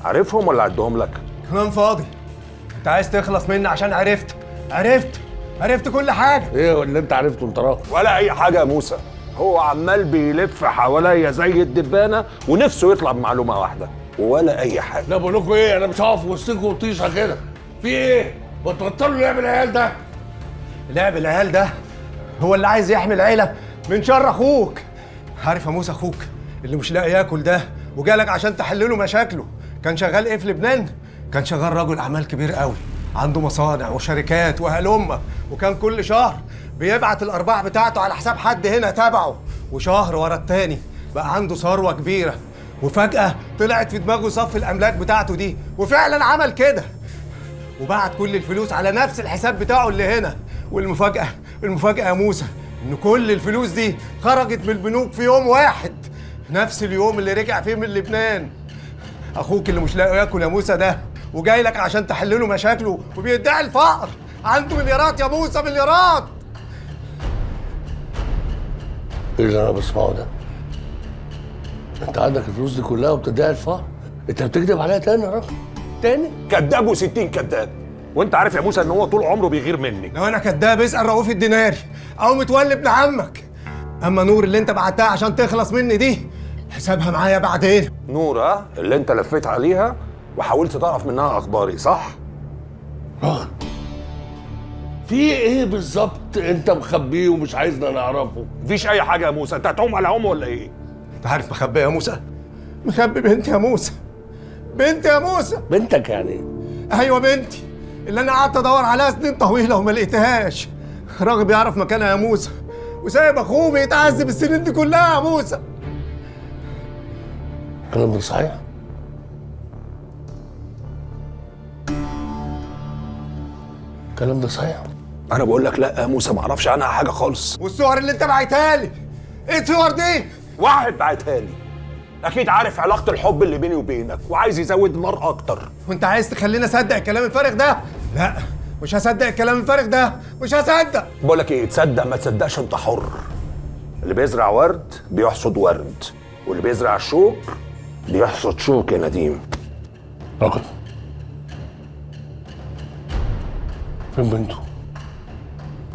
Speaker 2: عارفهم ولا اعدهم لك؟
Speaker 4: كلام فاضي. انت عايز تخلص مني عشان عرفت كل حاجه.
Speaker 3: ايه اللي انت عرفته انت راجل؟
Speaker 2: ولا اي حاجه يا موسى. هو عمال بيلف حواليا زي الدبانه ونفسه يطلع بمعلومه واحده، ولا اي حاجه.
Speaker 3: لا بقول لكم ايه، انا مش هقف وسطكم وطيشه كده. في ايه؟ بتبطلوا لعب العيال ده؟
Speaker 4: لعب العيال ده هو اللي عايز يحمي العيله من شر اخوك. عارف يا موسى اخوك اللي مش لاقي ياكل ده وجالك عشان تحلله مشاكله كان شغال ايه في لبنان؟ كان شغال رجل اعمال كبير قوي، عنده مصانع وشركات وهلمه، وكان كل شهر بيبعت الارباح بتاعته على حساب حد هنا تبعه، وشهر ورا التاني بقى عنده ثروه كبيره، وفجاه طلعت في دماغه صف الاملاك بتاعته دي، وفعلا عمل كده وبعت كل الفلوس على نفس الحساب بتاعه اللي هنا. والمفاجاه يا موسى ان كل الفلوس دي خرجت من البنوك في يوم واحد. نفس اليوم اللي رجع فيه من لبنان. اخوك اللي مش لاقي ياكل يا موسى ده وجاي لك عشان تحل له مشاكله وبيدعي الفقر، عنده مليارات يا موسى، مليارات.
Speaker 3: ايه اللي انا بسمعه ده؟ انت عندك الفلوس دي كلها وبتدعي الفقر؟ انت بتكذب عليا تاني يا راجل؟ تاني؟
Speaker 2: كذاب و60 كذاب. وانت عارف يا موسى ان هو طول عمره بيغير مني.
Speaker 4: لو انا كداب اسال رؤوف الديناري او متولي ابن عمك. اما نور اللي انت بعتها عشان تخلص مني دي حسابها معايا بعدين.
Speaker 2: نور ها اللي انت لفيت عليها وحاولت تعرف منها اخباري، صح؟
Speaker 3: راجل في ايه بالظبط انت مخبيه ومش عايزنا نعرفه؟
Speaker 2: مفيش اي حاجه يا موسى، انت هتعوم على عمو ولا ايه؟
Speaker 4: انت عارف مخبي يا موسى؟ مخبي بنتي يا موسى. بنتي يا موسى.
Speaker 3: بنتك يعني؟
Speaker 4: ايوه بنتي اللي انا قعدت ادور عليها سنين طويله وما لقيتهاش. راغب يعرف مكانها يا موسى وسايب اخوه بيتعذب السنين دي كلها يا موسى.
Speaker 3: الكلام ده صحيح؟ الكلام ده صحيح؟
Speaker 2: انا بقول لك لا يا موسى، ما اعرفش عنها حاجه خالص.
Speaker 4: والصور اللي انت بعتها لي ايه الصور دي؟
Speaker 2: واحد بعتها لي، اكيد عارف علاقه الحب اللي بيني وبينك وعايز يزود النار اكتر.
Speaker 4: وانت عايز تخليني اصدق الكلام الفارغ ده؟ لا مش هصدق الكلام الفارغ ده، مش هصدق.
Speaker 2: بقول لك ايه، تصدق ما تصدقش انت حر. اللي بيزرع ورد بيحصد ورد، واللي بيزرع شوك بيحصد شوك يا نديم.
Speaker 3: راجل فين بنته؟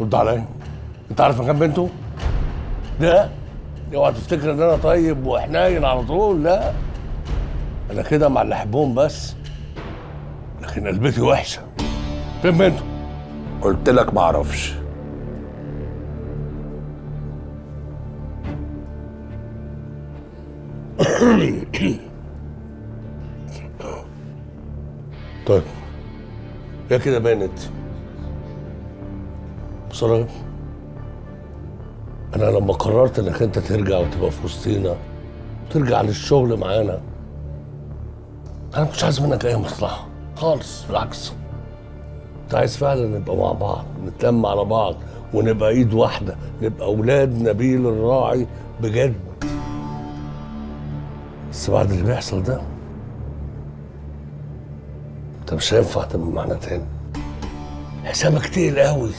Speaker 3: رد عليا. انت عارف مكان بنته؟ لا اوعى تفتكر ان انا طيب وحنين على طول، لا انا كده مع اللي احبهم بس، لكن قلبتي وحشه. فين بنته؟
Speaker 2: قلت لك ما اعرفش.
Speaker 3: طيب هي كده بانت. بصراحة أنا لما قررت إنك أنت ترجع وتبقى في وسطينا وترجع للشغل معانا، أنا مش عايز منك أي مصلحة خالص، بالعكس. أنت عايز فعلا نبقى مع بعض، نتلم على بعض ونبقى إيد واحدة، نبقى أولاد نبيل الراعي بجد. بس بعد اللي بيحصل ده أنت مش هينفع تبقى معانا تاني. حسابك تقيل قوي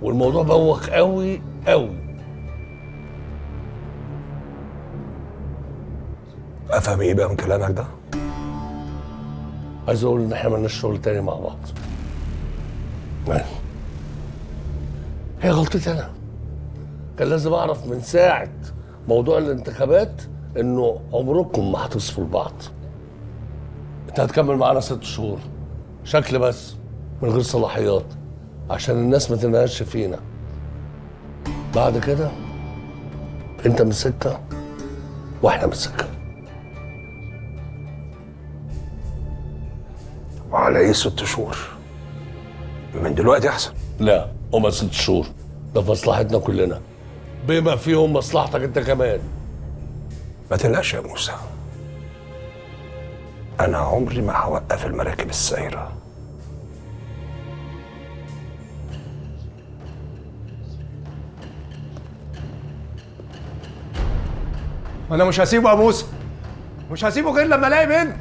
Speaker 3: والموضوع بوخ قوي قوي.
Speaker 2: افهم ايه بقى من كلامك ده؟
Speaker 3: عايز اقول ان احنا مالناش شغل تاني مع بعض. هي غلطتي انا. كان لازم اعرف من ساعة موضوع الانتخابات انه عمركم ما هتصفوا لبعض. انت هتكمل معانا 6 شهور شكل بس من غير صلاحيات عشان الناس ما تنهش فينا. بعد كده انت من سكة واحنا من سكة.
Speaker 2: وعلى ايه 6 شهور؟ من دلوقتي احسن.
Speaker 3: لا هما 6 شهور، ده في مصلحتنا كلنا بما فيهم مصلحتك انت كمان.
Speaker 2: ما تقلقش يا موسى، انا عمري ما هوقف المراكب السايره.
Speaker 4: انا مش هسيبه يا موسى، مش هسيبه غير لما الاقي بنت.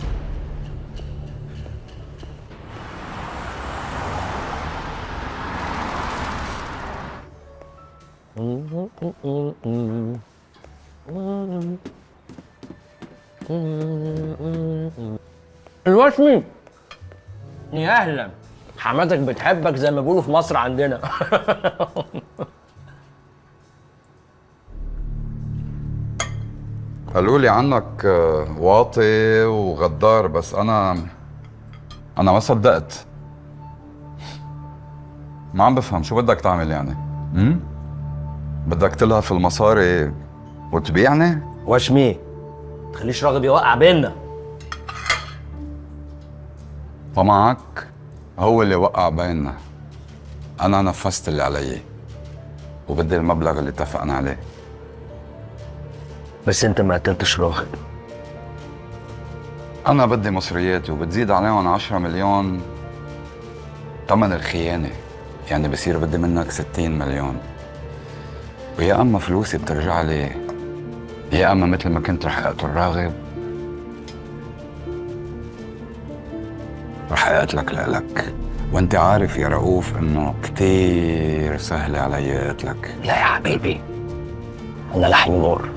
Speaker 14: الوشمي يا اهلا، حماتك بتحبك زي ما بيقولوا في مصر عندنا.
Speaker 13: قالوا لي عنك واطي وغدار، بس انا ما صدقت. ما عم بفهم شو بدك تعمل يعني؟ بدك تلهى في المصاري وتبيعني؟
Speaker 14: وشمي تخليش راغب يوقع بينا.
Speaker 13: طمعك هو اللي وقع بيننا. انا نفذت اللي علي وبدي المبلغ اللي اتفقنا عليه.
Speaker 14: بس انت ما قتلتش راغب.
Speaker 13: انا بدي مصرياتي وبتزيد عليهم 10 مليون ثمن الخيانة، يعني بصير بدي منك 60 مليون. ويا اما فلوسي بترجع لي
Speaker 6: يا اما مثل ما كنت رح اقتل راغب رح اقتلك لإلك. وانت عارف يا رؤوف انه كتير سهل علي اقتلك.
Speaker 14: لا يا حبيبي، انا لحمي مر،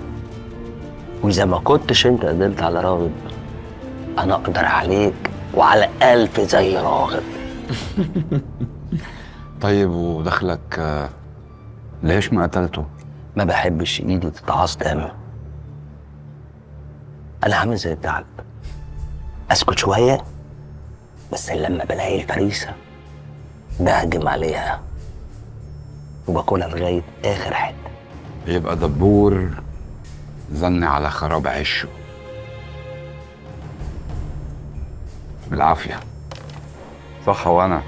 Speaker 14: واذا ما كنتش انت قدرت على راغب انا اقدر عليك وعلى 1000 زي راغب.
Speaker 6: طيب ودخلك ليش ما قتلته؟
Speaker 14: ما بحبش ايدي تتعص دم. انا عامل زي الثعلب، اسكت شويه بس لما بلاقي الفريسه بهجم عليها وباكلها لغايه اخر حته.
Speaker 6: يبقى دبور زني على خراب عشه. بالعافيه. صح وانا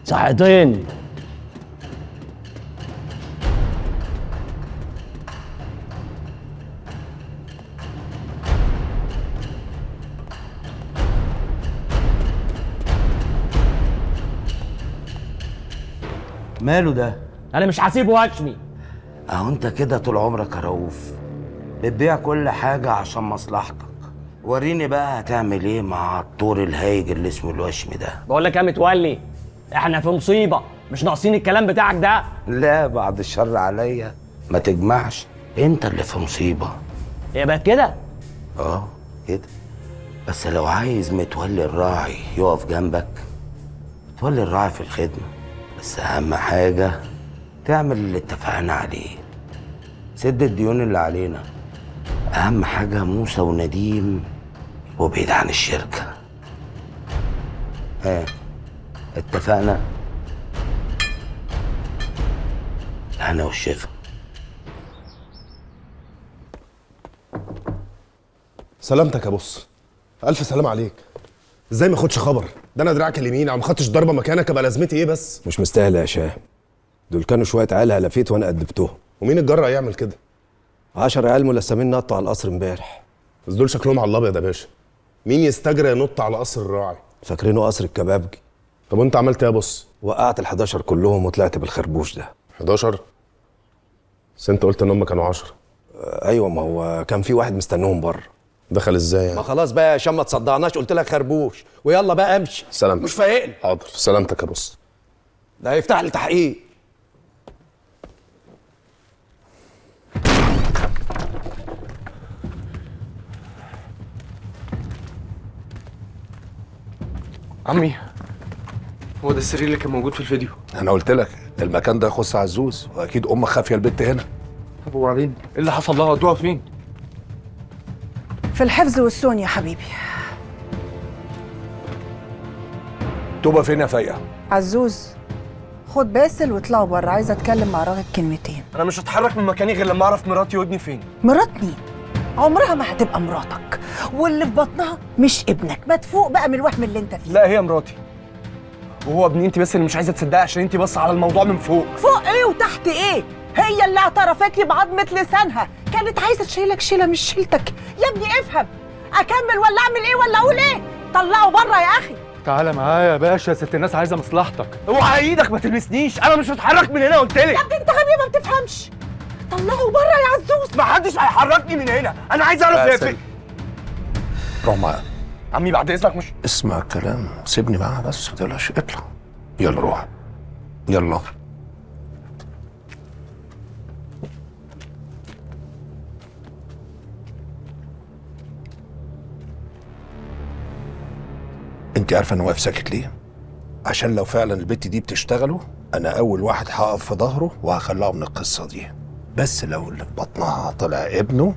Speaker 14: صحتين.
Speaker 12: ماله ده؟
Speaker 14: انا مش هسيبه واشمي.
Speaker 12: اهو انت كده طول عمرك يا رؤوف بتبيع كل حاجة عشان مصلحتك. وريني بقى هتعمل ايه مع الطور الهايج اللي اسمه الوشم ده.
Speaker 14: بقول لك يا متولي، احنا في مصيبه، مش ناقصين الكلام بتاعك ده.
Speaker 12: لا بعد الشر عليا، ما تجمعش، انت اللي في مصيبة.
Speaker 14: يبقى كده؟
Speaker 12: اه كده. بس لو عايز متولي الراعي يقف جنبك، متولي الراعي في الخدمة، بس اهم حاجة تعمل اللي اتفقنا عليه، سد الديون اللي علينا. اهم حاجة موسى ونديم وبعيد عن الشركة. ها اتفقنا؟ انا والشفا.
Speaker 4: سلامتك يا بص. الف سلام عليك. ازاي ما اخدش خبر؟ ده انا دراعك اليمين، ما خدتش ضربه مكانك، ابقى لازمتي ايه بس؟
Speaker 16: مش مستاهل يا شاه، دول كانوا شويه عيال هلفيت وانا قدبتهم.
Speaker 4: ومين الجرأ يعمل كده؟
Speaker 16: 10 عيال ملثمين نطوا على القصر امبارح.
Speaker 4: بس دول شكلهم على الابيض يا باشا. مين يستجرى ينط على قصر الراعي؟
Speaker 16: فاكرينه قصر الكبابجي.
Speaker 4: طب وانت عملت ايه يا بص؟
Speaker 16: وقعت ال11 كلهم وطلعت بالخربوش ده.
Speaker 4: 11؟ بس انت قلت ان هم كانوا 10.
Speaker 16: ايوه، ما هو كان في واحد مستنيهم بره.
Speaker 4: دخل ازاي يعني؟
Speaker 16: ما خلاص بقى عشان ما تصدعناش، قلت لك خربوش ويلا بقى امشي.
Speaker 4: سلامتك.
Speaker 16: مش فايقني.
Speaker 4: حاضر، سلامتك يا بص.
Speaker 16: ده هيفتح لي تحقيق.
Speaker 15: عمي، هو ده السرير اللي كان موجود في الفيديو.
Speaker 2: انا قلت لك المكان ده يخص عزوز، واكيد امك خافيه البت هنا.
Speaker 15: طب وبعدين ايه اللي حصل لها؟ ودوها فين؟
Speaker 7: في الحفظ والسون يا حبيبي.
Speaker 2: توبه فين يا فايقه؟
Speaker 7: عزوز، خد باسل واطلعوا بره، عايزه اتكلم مع راغب كلمتين.
Speaker 15: انا مش هتحرك من مكاني غير لما اعرف مراتي وابني فين.
Speaker 7: مراتني عمرها ما هتبقى مراتك، واللي في بطنها مش ابنك. ما تفوق بقى من الوهم اللي انت فيه.
Speaker 15: لا هي مراتي وهو ابني، انت بس اللي مش عايزه تصدقي عشان انت بس على الموضوع من فوق.
Speaker 7: فوق ايه وتحت ايه؟ هي اللي اعترفت لي بعضمة لسانها، كانت عايزه تشيلك شيله مش شيلتك. يا ابني افهم، اكمل ولا اعمل ايه ولا اقول ايه؟ طلعوا بره يا اخي.
Speaker 15: تعالى معايا يا باشا، ست الناس عايزه مصلحتك. اوعى ايدك ما تلمسنيش، انا مش هتحرك من هنا قلت لك.
Speaker 7: يا ابني انت غبي ما بتفهمش. طلعوا بره يا عزوز.
Speaker 15: ما حدش هيحركني من هنا، انا عايز اعرف ايه.
Speaker 2: روح معايا.
Speaker 15: عمي بعد اذنك مش
Speaker 2: اسمع الكلام، سيبني معاها بس، ما تقلقش، اطلع. يلا روح، يلا. انت عارفه انا واقف ساكت ليه؟ عشان لو فعلا البت دي بتشتغله، انا اول واحد هقف في ظهره وهخلعه من القصه دي. بس لو اللي في بطنها طلع ابنه،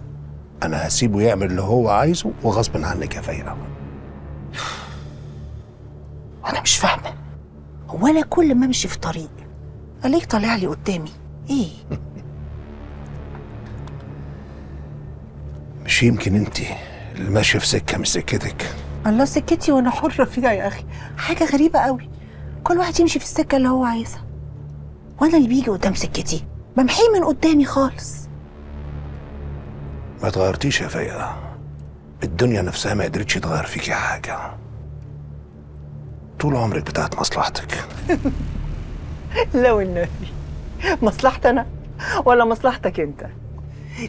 Speaker 2: انا هسيبه يعمل اللي هو عايزه وغصب عنك يا فايقه.
Speaker 7: انا مش فاهمه، هو انا كل ما امشي في طريق الاقيك طالع لي قدامي ايه؟
Speaker 2: مش يمكن انت اللي ماشيه في سكه مش سكتك؟
Speaker 7: الله، سكتي وانا حره فيها يا اخي. حاجه غريبه قوي، كل واحد يمشي في السكه اللي هو عايزها، وانا اللي بيجي قدام سكتي بمحيه من قدامي خالص.
Speaker 2: ما اتغيرتيش يا فايقه، الدنيا نفسها ما قدرتش تغير فيكي حاجه، طول عمرك بتاعت مصلحتك.
Speaker 7: لو النبي، مصلحتي انا ولا مصلحتك انت؟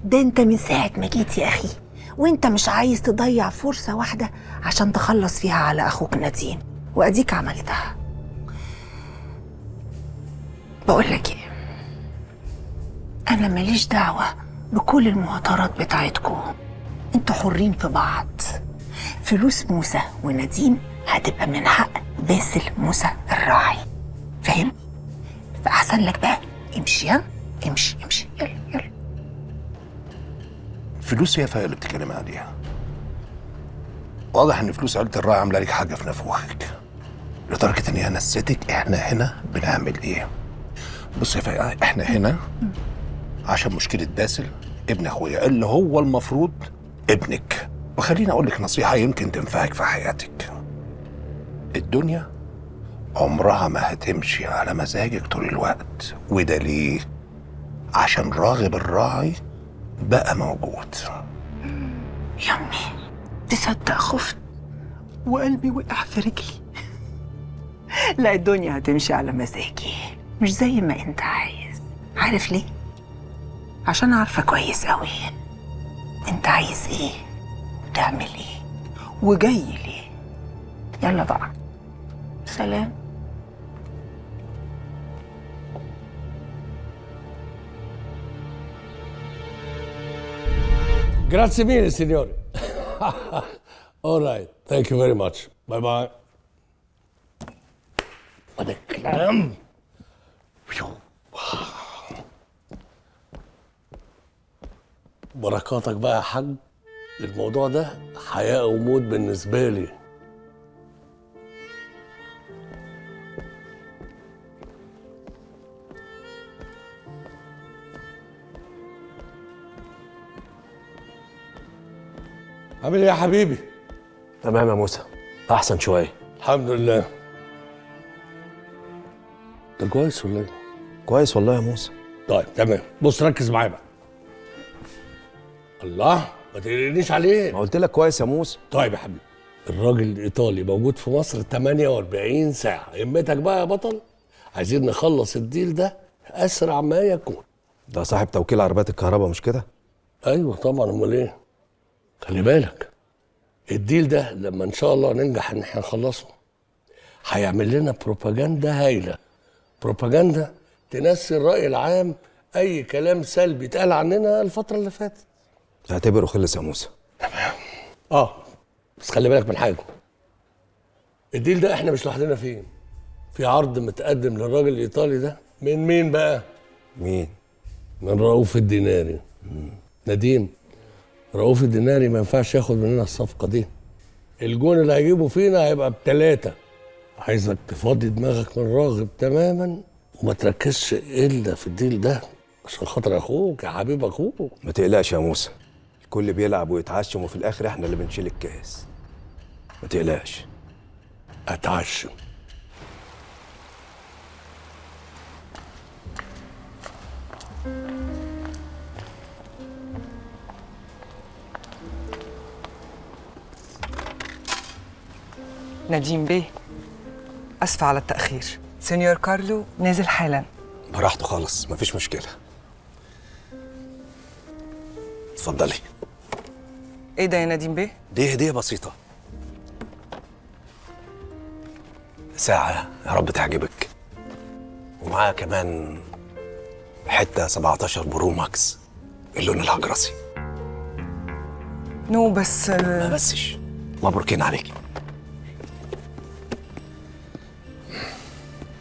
Speaker 7: ده انت من ساعة ما جيت يا أخي وانت مش عايز تضيع فرصة واحدة عشان تخلص فيها على أخوك نديم، وأديك عملتها. بقول لك ايه، أنا ماليش دعوة بكل المهاترات بتاعتكم، انتوا حرين في بعض. فلوس موسى ونديم هتبقى من حق باسل موسى الراعي، فاهم؟ فأحسن لك بقى امشي، ها امشي امشي، يلا يلا.
Speaker 2: فلوس يا فايا اللي بتتكلمي عليها؟ واضح ان فلوس عيلة الراعي عامله لك حاجه في نافوخك لدرجه ان هي نسيتك احنا هنا بنعمل ايه. بص يا فايا، احنا هنا عشان مشكله باسل ابن اخويا اللي هو المفروض ابنك. وخليني اقول لك نصيحه يمكن تنفعك في حياتك. الدنيا عمرها ما هتمشي على مزاجك طول الوقت، وده ليه؟ عشان راغب الراعي بقى موجود.
Speaker 7: يمي تصدق خفت وقلبي وقع في رجلي. لا، الدنيا هتمشي على مزاجي مش زي ما انت عايز. عارف ليه؟ عشان عارفة كويس قوي انت عايز ايه وتعمل ايه وجاي ليه. يلا بقى، سلام.
Speaker 3: Grazie mille, signore. All right. Thank you very much. Bye bye. وده الكلام. بركاتك بقى يا حاج، الموضوع ده حياة وموت بالنسبة لي. عامل ايه يا حبيبي؟
Speaker 16: تمام يا موسى، احسن شويه
Speaker 3: الحمد لله. انت كويس ولا ايه؟
Speaker 16: كويس والله يا موسى.
Speaker 3: طيب تمام، بص ركز معايا بقى. الله، ما تقلقنيش عليه.
Speaker 16: ما قلت لك كويس يا موسى.
Speaker 3: طيب يا حبيبي، الراجل الايطالي موجود في مصر 48 ساعه، همتك بقى يا بطل. عايزين نخلص الديل ده اسرع ما يكون.
Speaker 16: ده صاحب توكيل عربيات الكهرباء مش كده؟
Speaker 3: ايوه طبعا، امال ايه؟ خلي بالك الديل ده لما ان شاء الله ننجح ان احنا نخلصه هيعمل لنا بروباجندا هايله. بروباجندا تنسي الراي العام اي كلام سلبي اتقال عننا الفتره اللي فاتت.
Speaker 16: اعتبره خلص يا موسى.
Speaker 3: تمام. بس خلي بالك من حاجه، الديل ده احنا مش لوحدنا فيه. في عرض متقدم للراجل الايطالي ده من مين بقى؟
Speaker 16: مين؟
Speaker 3: من رؤوف الديناري. نديم، رؤوف الديناري ما ينفعش ياخد مننا الصفقه دي. الجون اللي هيجيبه فينا هيبقى ب3. عايزك تفضي دماغك من راغب تماما وما تركزش الا في الديل ده عشان خاطر اخوك يا حبيب اخوك.
Speaker 16: ما تقلقش يا موسى، الكل بيلعب ويتعشم وفي الاخر احنا اللي بنشيل الكاس. ما تقلقش.
Speaker 3: اتعشم.
Speaker 17: نديم بيه، أسفة على التأخير. سينيور كارلو نازل حالا.
Speaker 2: براحته خالص، مفيش مشكله. اتفضلي.
Speaker 17: إيه ده يا نديم بيه؟
Speaker 2: دي هديه بسيطه، ساعه يا رب تعجبك، ومعاها كمان حته 17 برو ماكس اللون الهجرسي.
Speaker 17: نو بس
Speaker 2: ما بسش، مبروكين عليكي.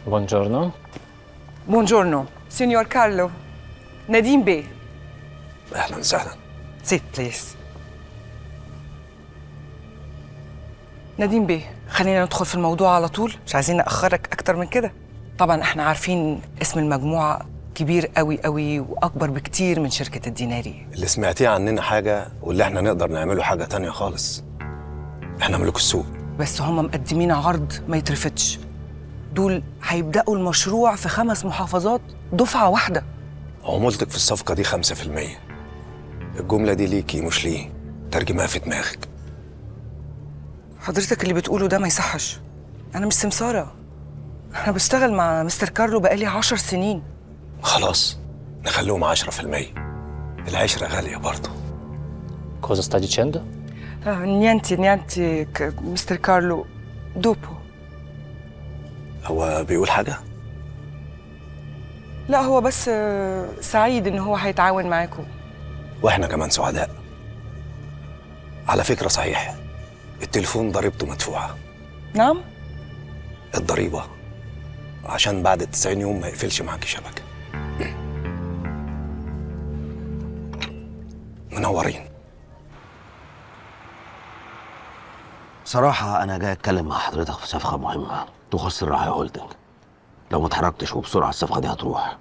Speaker 15: بونجورنو.
Speaker 17: بونجورنو سينيور كارلو. نديم بيه.
Speaker 2: اهلا وسهلا.
Speaker 17: سيت بليز. نديم بيه، خلينا ندخل في الموضوع على طول، مش عايزين نأخرك أكتر من كده. طبعا احنا عارفين اسم المجموعة كبير قوي قوي وأكبر بكتير من شركة الديناري.
Speaker 2: اللي سمعتيه عننا حاجه واللي احنا نقدر نعمله حاجه تانية خالص. احنا ملوك السوق.
Speaker 17: بس هم مقدمين عرض ما يترفضش. دول هيبدأوا المشروع في 5 محافظات دفعة واحدة.
Speaker 2: عمولتك في الصفقة دي 5%. الجملة دي ليكي مش ليه، ترجمها في دماغك.
Speaker 17: حضرتك اللي بتقوله ده ما يصحش. أنا مش سمسارة، أنا بشتغل مع مستر كارلو بقالي 10 سنين.
Speaker 2: خلاص نخليهم 10%. العشرة غالية برضه.
Speaker 18: Cosa sta dicendo?
Speaker 17: نيانتي مستر كارلو دوبو.
Speaker 2: هو بيقول حاجة؟
Speaker 17: لا هو بس سعيد ان هو هيتعاون معاكم.
Speaker 2: واحنا كمان سعداء. على فكرة صحيح، التليفون ضريبته مدفوعة.
Speaker 17: نعم؟
Speaker 2: الضريبة عشان بعد 90 يوم ما يقفلش معاكي شبكة. منورين.
Speaker 12: صراحة أنا جاي أتكلم مع حضرتك في صفقة مهمة تخص الراعي هولدنج. لو ما اتحركتش وبسرعة الصفقة دي هتروح.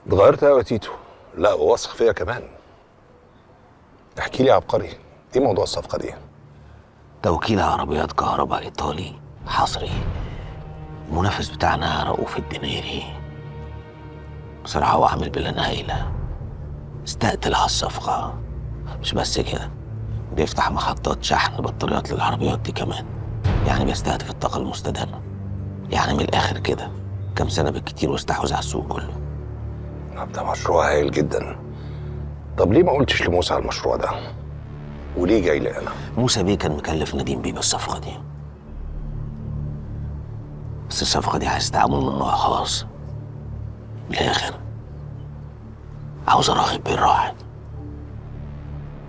Speaker 2: اتغيرت قوي يا تيتو. لا وواثق فيا كمان. احكي لي يا عبقري، ايه موضوع الصفقة دي؟
Speaker 12: توكيل عربيات كهرباء إيطالي حصري. المنافس بتاعنا رؤوف الدنيري. بصراحة هو عامل بلان هايلة. استقتل على الصفقة. مش بس كده، بيفتح محطات شحن بطاريات للعربيات دي كمان. يعني بيستهدف الطاقة المستدامة. يعني من الآخر كده كام سنة بالكتير واستحوذ على السوق كله.
Speaker 2: ده مشروع هايل جدا. طب ليه ما قلتش لموسى على المشروع ده؟ وليه جاي لي انا؟
Speaker 12: موسى بيه كان مكلف نديم بيه بالصفقة دي. بس الصفقة دي عايز تعامل من نوع خاص. بالآخر عاوز أراقب بيه الراعي.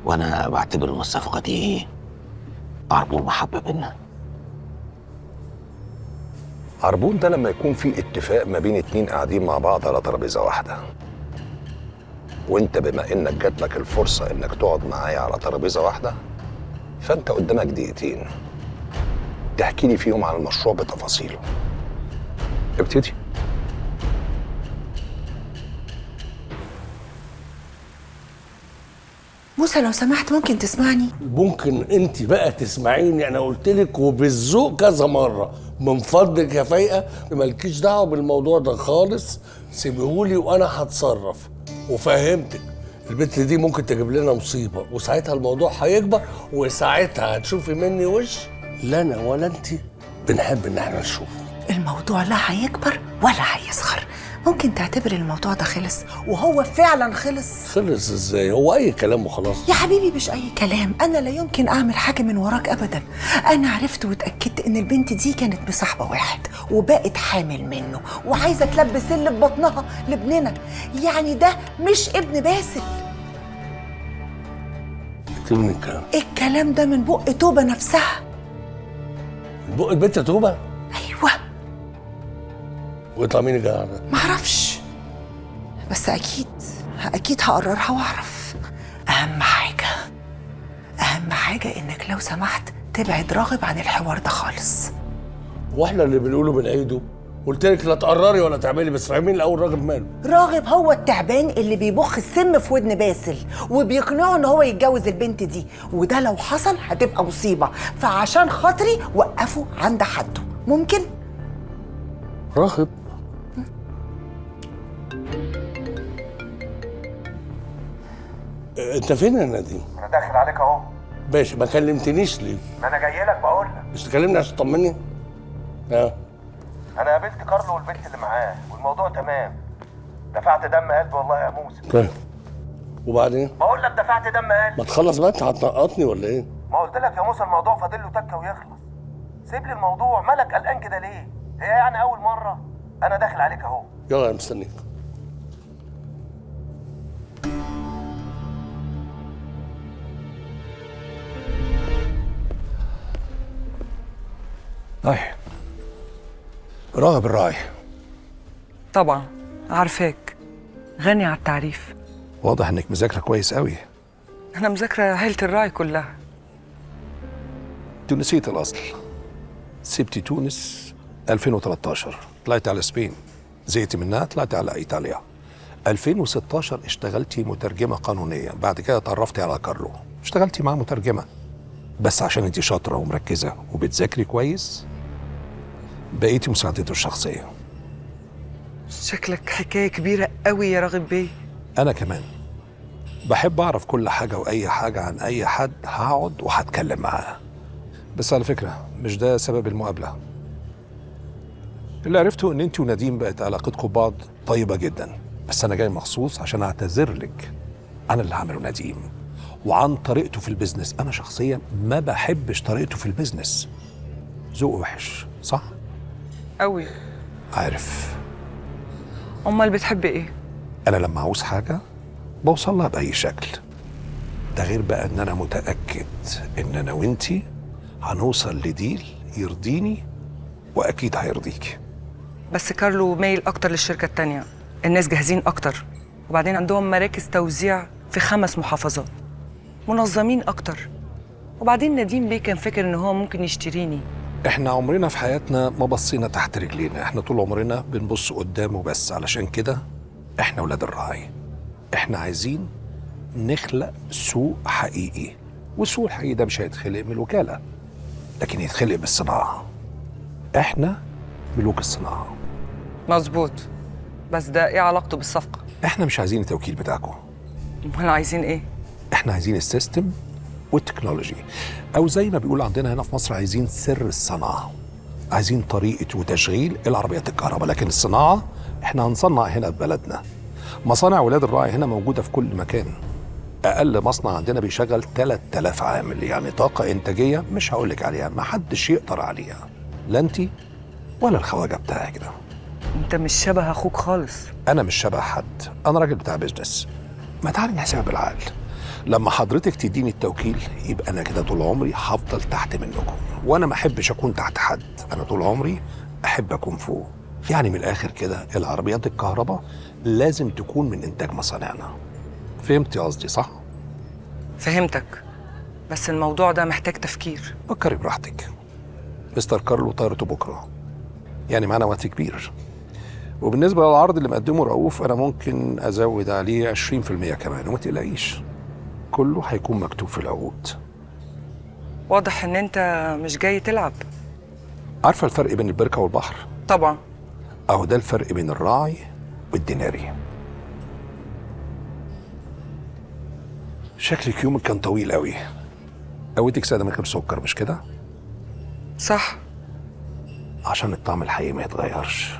Speaker 12: وأنا بعتبر إن الصفقة دي عربون محبة بينا.
Speaker 2: عربون ده لما يكون في اتفاق ما بين اتنين قاعدين مع بعض على ترابيزة واحدة. وانت بما انك جات لك الفرصة انك تقعد معايا على ترابيزة واحدة، فانت قدامك دقيقتين تحكي لي فيهم عن المشروع بتفاصيله. ابتدي.
Speaker 7: موسى لو سمحت ممكن تسمعني؟
Speaker 3: ممكن انت بقى تسمعيني؟ انا قلت لك وبالذوق كذا مره من فضلك يا فايقه مالكيش دعوه بالموضوع ده خالص، سيبيهولي وانا هتصرف. وفهمتك البنت دي ممكن تجيب لنا مصيبه، وساعتها الموضوع هيكبر، وساعتها هتشوفي مني وش لا انا ولا انت بنحب ان احنا نشوفه.
Speaker 7: الموضوع لا هيكبر ولا هيصغر. ممكن تعتبر الموضوع ده خلص، وهو فعلا خلص.
Speaker 3: خلص ازاي؟ هو اي كلام وخلاص.
Speaker 7: يا حبيبي مش اي كلام، انا لا يمكن اعمل حاجه من وراك ابدا. انا عرفت واتاكدت ان البنت دي كانت مصاحبه واحد وبقت حامل منه وعايزه تلبس اللي في بطنها لابننا. يعني ده مش ابن باسل.
Speaker 3: من الكلام
Speaker 7: الكلام ده من بق توبه نفسها.
Speaker 3: من بق البنت توبه؟
Speaker 7: ايوه.
Speaker 3: ويطلع مين الجدع ده؟
Speaker 7: معرفش، بس اكيد هقررها واعرف. اهم حاجه انك لو سمحت تبعد راغب عن الحوار ده خالص.
Speaker 3: واحنا اللي بنقوله بنعيده. قلت لك لا تقرري ولا تعملي، بس فاهمين الاول راغب ماله؟
Speaker 7: راغب هو التعبان اللي بيبخ السم في ودن باسل وبيقنعه ان هو يتجوز البنت دي، وده لو حصل هتبقى مصيبه. فعشان خاطري وقفوا عند حده. ممكن؟
Speaker 3: راغب انت فين يا نادين؟
Speaker 19: انا داخل عليك اهو.
Speaker 3: باشا ما كلمتنيش ليه؟
Speaker 19: ما انا جاي لك بقول لك.
Speaker 3: مش تكلمني عشان تطمني؟
Speaker 19: انا قابلت كارلو والبنت اللي معاه والموضوع تمام. دفعت دم قلبي والله يا موسى.
Speaker 3: طيب وبعدين؟
Speaker 19: بقول لك دفعت دم قلبي.
Speaker 3: ما تخلص بقى، انت هتنقطني ولا ايه؟
Speaker 19: ما قلت لك يا موسى الموضوع فاضل له تكه ويخلص. سيب لي الموضوع، مالك قلقان كده ليه؟ هي يعني اول مره؟ انا داخل عليك اهو.
Speaker 3: يلا انا مستنيك.
Speaker 2: راغب الراعي.
Speaker 17: طبعا عارفاك، غني على التعريف.
Speaker 2: واضح انك مذاكره كويس قوي.
Speaker 17: انا مذاكره عيله الراعي كلها.
Speaker 2: تونسية الاصل، سبتي تونس 2013، طلعتي على سبين، زهقتي منها طلعتي على ايطاليا. 2016 اشتغلتي مترجمه قانونيه، بعد كده اتعرفتي على كارلو، اشتغلتي معاه مترجمه. بس عشان انت شاطره ومركزه وبتذاكري كويس بقيتي مساعدته الشخصيه.
Speaker 17: شكلك حكايه كبيره قوي يا راغب بيه.
Speaker 2: انا كمان بحب اعرف كل حاجه واي حاجه عن اي حد، هقعد وهتكلم معاه. بس على فكره مش ده سبب المقابله. اللي عرفته ان انت ونديم بقت علاقتكم ببعض طيبه جدا، بس انا جاي مخصوص عشان اعتذر لك عن اللي عمله نديم وعن طريقته في البيزنس. انا شخصيا ما بحبش طريقته في البيزنس، ذوقه وحش، صح؟
Speaker 17: قوي.
Speaker 2: عارف.
Speaker 17: امال بتحب ايه؟
Speaker 2: انا لما عاوز حاجه بوصل لها باي شكل. ده غير بقى ان انا متاكد ان انا وانتي هنوصل لديل يرضيني واكيد هيرضيكي.
Speaker 17: بس كارلو مايل اكتر للشركه التانية، الناس جاهزين اكتر، وبعدين عندهم مراكز توزيع في 5 محافظات، منظمين اكتر. وبعدين نديم بيه كان فاكر ان هو ممكن يشتريني.
Speaker 2: احنا عمرنا في حياتنا ما بصينا تحت رجلينا، احنا طول عمرنا بنبص قدام وبس. علشان كده احنا ولاد الراعي. احنا عايزين نخلق سوق حقيقي، والسوق الحقيقي ده مش هيتخلق من الوكالة، لكن يتخلق بالصناعة. احنا ملوك الصناعة.
Speaker 17: مظبوط. بس ده ايه علاقته بالصفقه؟
Speaker 2: احنا مش عايزين التوكيل بتاعكم.
Speaker 17: امال عايزين ايه؟
Speaker 2: احنا عايزين السيستم والتكنولوجي، او زي ما بيقول عندنا هنا في مصر عايزين سر الصناعة. عايزين طريقة وتشغيل العربيات الكهرباء، لكن الصناعة احنا هنصنع هنا في بلدنا. مصانع ولاد الراعي هنا موجودة في كل مكان. أقل مصنع عندنا بيشغل 3000 عامل، يعني طاقة إنتاجية مش هقولك عليها، ما حدش يقدر عليها، لا أنتي ولا الخواجة بتاعك ده.
Speaker 17: انت مش شبه اخوك خالص.
Speaker 2: أنا مش شبه حد، أنا راجل بتاع بيزنس. ما تعالي نحسبها بالعقل. لما حضرتك تديني التوكيل يبقى أنا كده طول عمري هفضل تحت منكم، وأنا ما أحبش أكون تحت حد. أنا طول عمري أحب أكون فوق. يعني من الآخر كده العربيات الكهرباء لازم تكون من إنتاج مصانعنا. فهمتي قصدي صح؟
Speaker 17: فهمتك، بس الموضوع ده محتاج تفكير.
Speaker 2: فكري براحتك. مستر كارلو طيارته بكرة، يعني معانا وقت كبير. وبالنسبة للعرض اللي مقدمه رؤوف أنا ممكن أزود عليه 20% كمان، وما تقلقيش كله هيكون مكتوب في العقود.
Speaker 17: واضح ان انت مش جاي تلعب.
Speaker 2: عارفة الفرق بين البركة والبحر؟
Speaker 17: طبعا.
Speaker 2: أهو ده الفرق بين الراعي والديناري. شكلك يومك كان طويل قوي. قويتك سادة من غير سكر مش كده؟
Speaker 17: صح.
Speaker 2: عشان الطعم الحقيقي ما يتغيرش.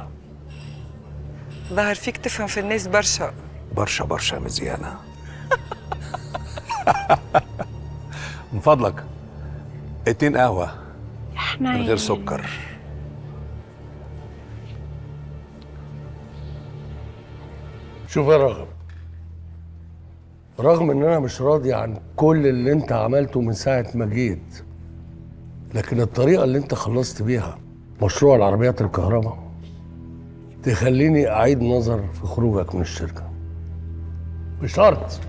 Speaker 17: ظهر فيك تفهم في الناس برشا.
Speaker 2: برشا برشا مزيانة. من فضلك 2 قهوة من غير سكر.
Speaker 3: شوف يا راغب، رغم ان انا مش راضي عن كل اللي انت عملته من ساعة ما جيت، لكن الطريقة اللي انت خلصت بيها مشروع العربيات الكهرباء تخليني اعيد نظر في خروجك من الشركة. بشرط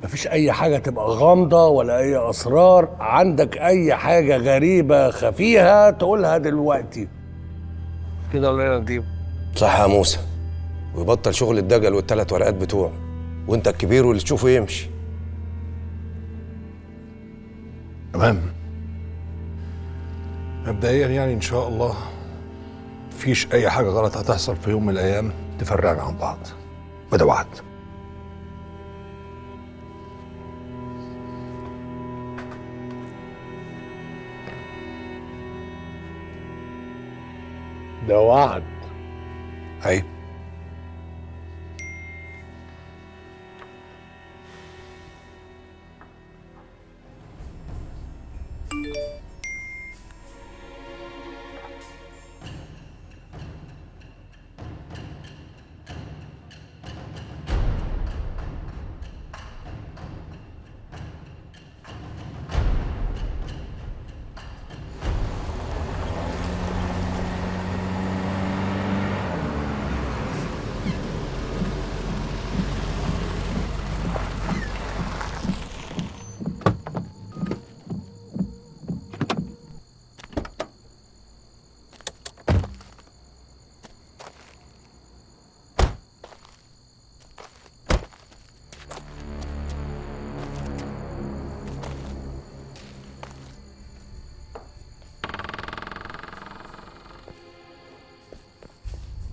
Speaker 3: مفيش اي حاجة تبقى غامضة ولا اي اسرار، عندك اي حاجة غريبة خفيها تقولها دلوقتي كده ولا يا نديم؟
Speaker 16: صح يا موسى، ويبطل شغل الدجل وال3 ورقات بتوعه، وانت الكبير واللي تشوفه يمشي.
Speaker 2: تمام. مبدئيا يعني ان شاء الله مفيش اي حاجه غلط هتحصل في يوم من الايام تفرقنا عن بعض، وده وعد.
Speaker 3: ده وعد.
Speaker 2: اي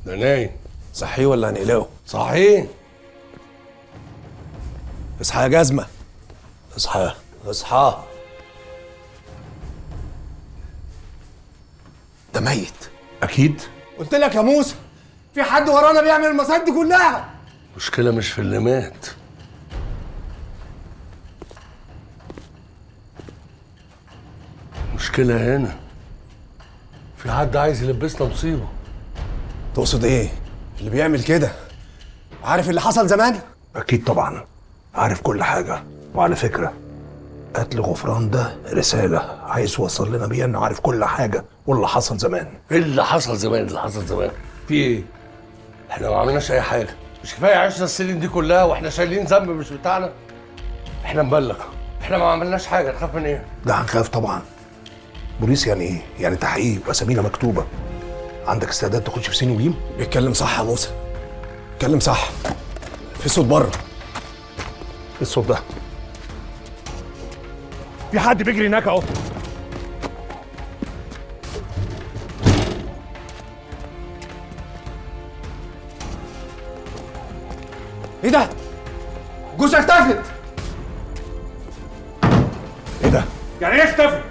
Speaker 3: ده نايم.
Speaker 16: صحيه ولا هنقلقه؟
Speaker 3: صحيح.
Speaker 16: اصحى يا جزمة،
Speaker 3: اصحى اصحى.
Speaker 16: ده ميت.
Speaker 3: اكيد.
Speaker 4: قلت لك يا موسى في حد ورانا بيعمل المصايب دي كلها.
Speaker 3: المشكلة مش في اللي مات، المشكلة هنا في حد عايز يلبسنا مصيبة.
Speaker 4: تقصد ايه؟ اللي بيعمل كده عارف اللي حصل زمان؟
Speaker 2: اكيد طبعا عارف كل حاجه. وعلى فكره قتل غفران ده رساله عايز يوصل لنا بيها انه عارف كل حاجه واللي حصل زمان.
Speaker 3: ايه اللي حصل زمان؟ اللي حصل زمان في ايه؟ احنا ما عملناش اي حاجة. مش كفاية عشنا السنين دي كلها واحنا شايلين ذنب مش بتاعنا؟ احنا نبلغ، احنا ما عملناش حاجة، نخاف من ايه؟
Speaker 2: ده هنخاف طبعا. بوليس يعني ايه؟ يعني تحقيق واسامينا مكتوبه. عندك استعداد تخش في سين وجيم؟
Speaker 4: بيتكلم صح يا موسى، بيتكلم صح. في صوت بره.
Speaker 2: ايه الصوت ده؟
Speaker 4: في حد بيجري هناك اهو. ايه ده؟ جوزها اختفت.
Speaker 2: ايه ده؟
Speaker 4: يعني ايه اختفت؟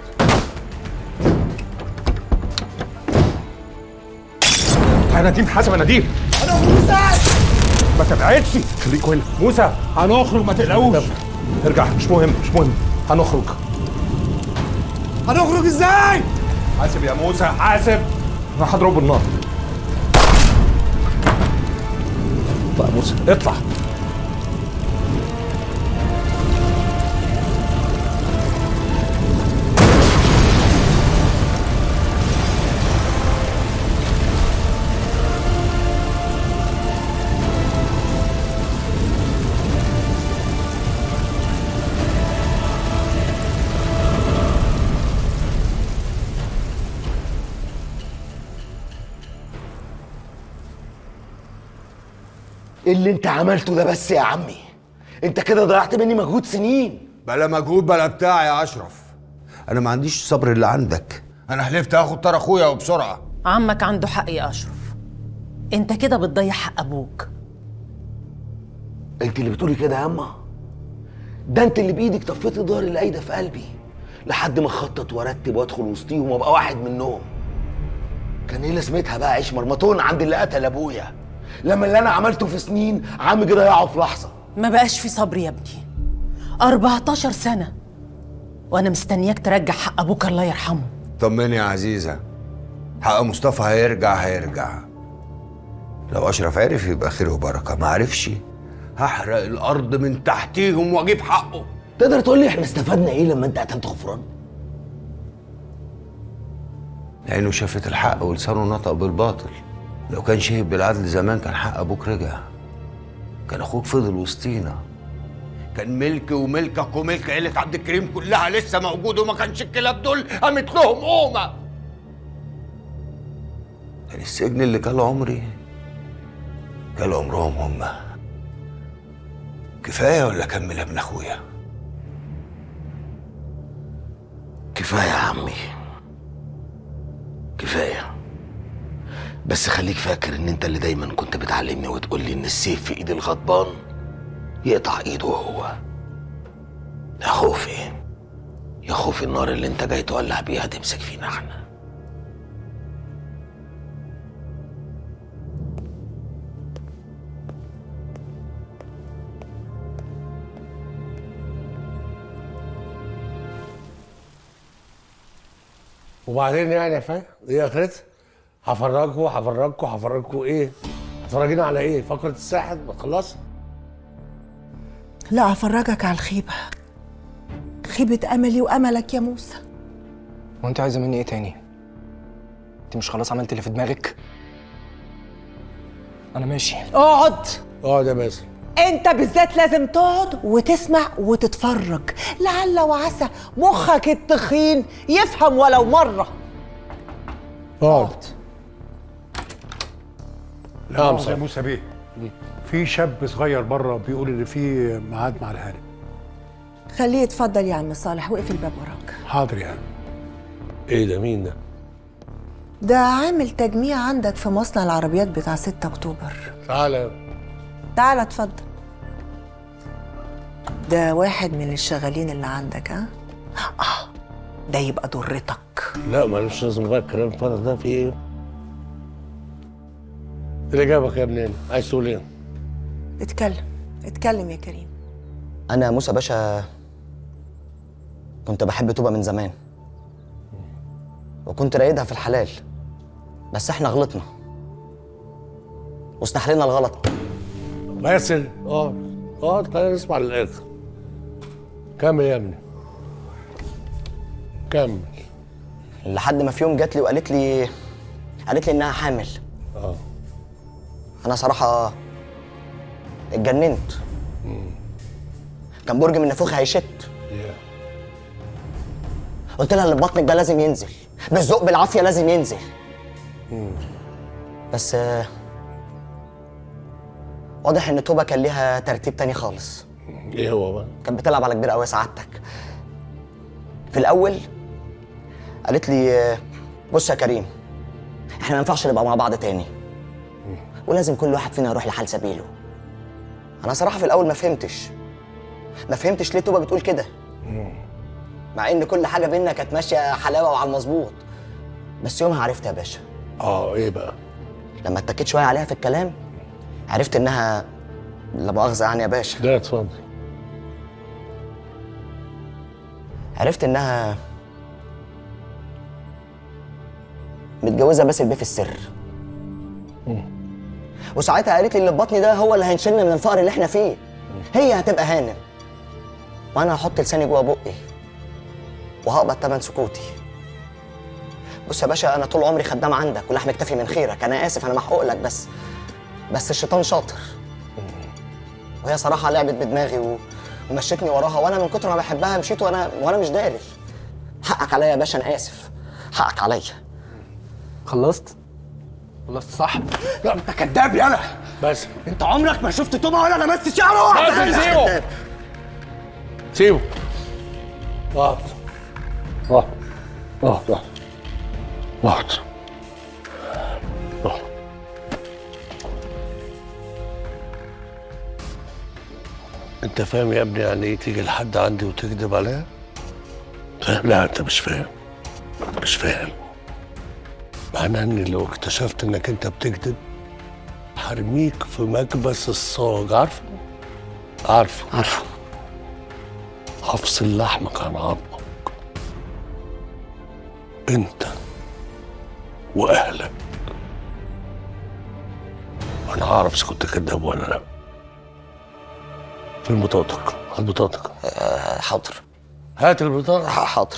Speaker 2: انا نديم حسب، انا نديم.
Speaker 4: انا موسى.
Speaker 2: ما تبعدش، خليك هنا. موسى هنخرج ما تقلقوش. ارجع، مش مهم مش مهم، هنخرج.
Speaker 4: هنخرج ازاي؟
Speaker 2: حاسب يا موسى حاسب. انا هضربه بالنار. اطلع يا موسى اطلع.
Speaker 12: ايه اللي انت عملته ده بس يا عمي؟ انت كده ضيعت مني مجهود سنين.
Speaker 10: بلا مجهود بلا بتاع يا اشرف. انا ما عنديش الصبر اللي عندك. انا حلفت اخد طار اخويا وبسرعه.
Speaker 11: عمك عنده حق يا اشرف، انت كده بتضيع حق ابوك.
Speaker 12: انت اللي بتقولي كده يا اما؟ ده انت اللي بايدك طفيتي ضهري القايده في قلبي لحد ما اخطط وارتب وادخل وسطيهم وابقى واحد منهم. كان ايه لازمتها بقى عيش مرمطون عند اللي قتل ابويا لما اللي انا عملته في سنين عم كده يقعوا في لحظه؟
Speaker 11: ما بقاش في صبر يا ابني، 14 سنة وانا مستنياك ترجع حق ابوك الله يرحمه.
Speaker 10: طمني يا عزيزه، حق مصطفى هيرجع. لو اشرف عرف يبقى خير وبركه، ما عرفش هحرق الارض من تحتيهم واجيب حقه.
Speaker 12: تقدر تقول لي احنا استفدنا ايه لما انت قتلت غفران؟
Speaker 10: عينه شافت الحق ولسانه نطق بالباطل. لو كان شهد بالعدل زمان كان حق ابوك رجع، كان اخوك فضل وسطينا، كان ملكي وملكك وملك عيلة عبد الكريم كلها لسه موجود، وما كانش الكلاب دول قامت لهم قومه. كان السجن اللي كان عمري كان عمرهم هم. كفايه ولا اكمل يا ابن اخويا؟
Speaker 12: كفايه يا عمي كفايه، بس خليك فاكر ان انت اللي دايما كنت بتعلمني وتقول لي ان السيف في ايد الغضبان يقطع ايده هو. يا خوفي يا خوفي النار اللي انت جاي تولع بيها تمسك فينا احنا.
Speaker 3: وبعدين يعني يا فاهم ايه اخرتها؟ هفرجكوا ايه؟ هتفرجينا على ايه؟ فقرة الساحر ما تخلصها؟
Speaker 7: لا افرجك على الخيبه، خيبه املي واملك يا موسى.
Speaker 15: وانت عايزه مني ايه تاني؟ انت مش خلاص عملت اللي في دماغك؟ انا ماشي.
Speaker 7: اقعد
Speaker 3: يا باسم.
Speaker 7: انت بالذات لازم تقعد وتسمع وتتفرج، لعل وعسى مخك التخين يفهم ولو مره.
Speaker 3: اقعد.
Speaker 20: نعم يا موسى بيه، في شاب صغير بره بيقول ان في ميعاد مع الهارب.
Speaker 7: خليه يتفضل يا عم صالح واقفل الباب وراك.
Speaker 20: حاضر يا عم.
Speaker 3: ايه ده؟ مين ده؟
Speaker 7: ده عامل تجميع عندك في مصنع العربيات بتاع 6 اكتوبر.
Speaker 3: تعالى
Speaker 7: تعالى اتفضل. ده واحد من الشغالين اللي عندك. ها؟ ده يبقى ضرتك.
Speaker 3: لا مالوش لازم بقى الكلام الفارغ ده. في ايه؟ اللي جابك يا ابني؟ عايز تقول ايه؟
Speaker 7: اتكلم يا كريم.
Speaker 21: انا موسى باشا كنت بحب توبة من زمان، وكنت رايدها في الحلال، بس احنا غلطنا واستحلينا الغلط.
Speaker 3: باسل خلينا نسمع للاخر. كمل يا ابني، كمل.
Speaker 21: لحد ما في يوم جات لي وقالت لي انها حامل. انا صراحه اتجننت. كان برج من نافوخي هيشت. قلت لها اللي في بطنك ده لازم ينزل، بالذوق بالعافيه لازم ينزل. بس واضح ان توبة كان ليها ترتيب تاني خالص.
Speaker 3: ايه هو بقى؟
Speaker 21: كانت بتلعب على كبير قوي يا سعادتك. في الاول قالت لي بص يا كريم، احنا ما ينفعش نبقى مع بعض تاني، ولازم كل واحد فينا يروح لحال سبيله. انا صراحه في الاول ما فهمتش ليه توبة بتقول كده، مع ان كل حاجه بينا كانت ماشيه حلاوه وعلى المظبوط. بس يومها عرفت يا باشا.
Speaker 3: ايه بقى؟
Speaker 21: لما اتكيت شويه عليها في الكلام عرفت انها، لا مؤاخذه يعني يا باشا.
Speaker 3: لا اتفضل.
Speaker 21: عرفت انها متجوزه باسل بيه في السر. وساعتها قالت لي اللي في بطني ده هو اللي هينشلنا من الفقر اللي احنا فيه. هي هتبقى هانم وانا هحط لساني جوه بقي وهقبض تمن سكوتي. بص يا باشا، انا طول عمري خدام عندك ولحم اكتفي من خيرك. انا اسف، انا محقوق لك، بس الشيطان شاطر. وهي صراحه لعبت بدماغي ومشيتني وراها، وانا من كتر ما بحبها مشيت وانا مش داري. حقك عليا يا باشا، انا اسف، حقك عليا.
Speaker 15: خلصت صح؟
Speaker 14: لا انت كداب يالا.
Speaker 3: بس
Speaker 14: انت عمرك ما شفت توبة ولا لمست شعره.
Speaker 3: بس سيبه. واحد. انت فاهم يا ابني يعني ايه تيجي لحد عندي وتكذب عليا؟ لا انت مش فاهم. معناه اني لو اكتشفت انك انت بتكذب هرميك في مكبس الصاج. عارفه. هفصل لحمك عن عظمك، انت واهلك. انا هعرف اذا كنت كذاب ولا لا. فين بطاقتك؟ هات بطاقتك.
Speaker 21: حاضر.
Speaker 3: هات البطاقة.
Speaker 21: حاضر.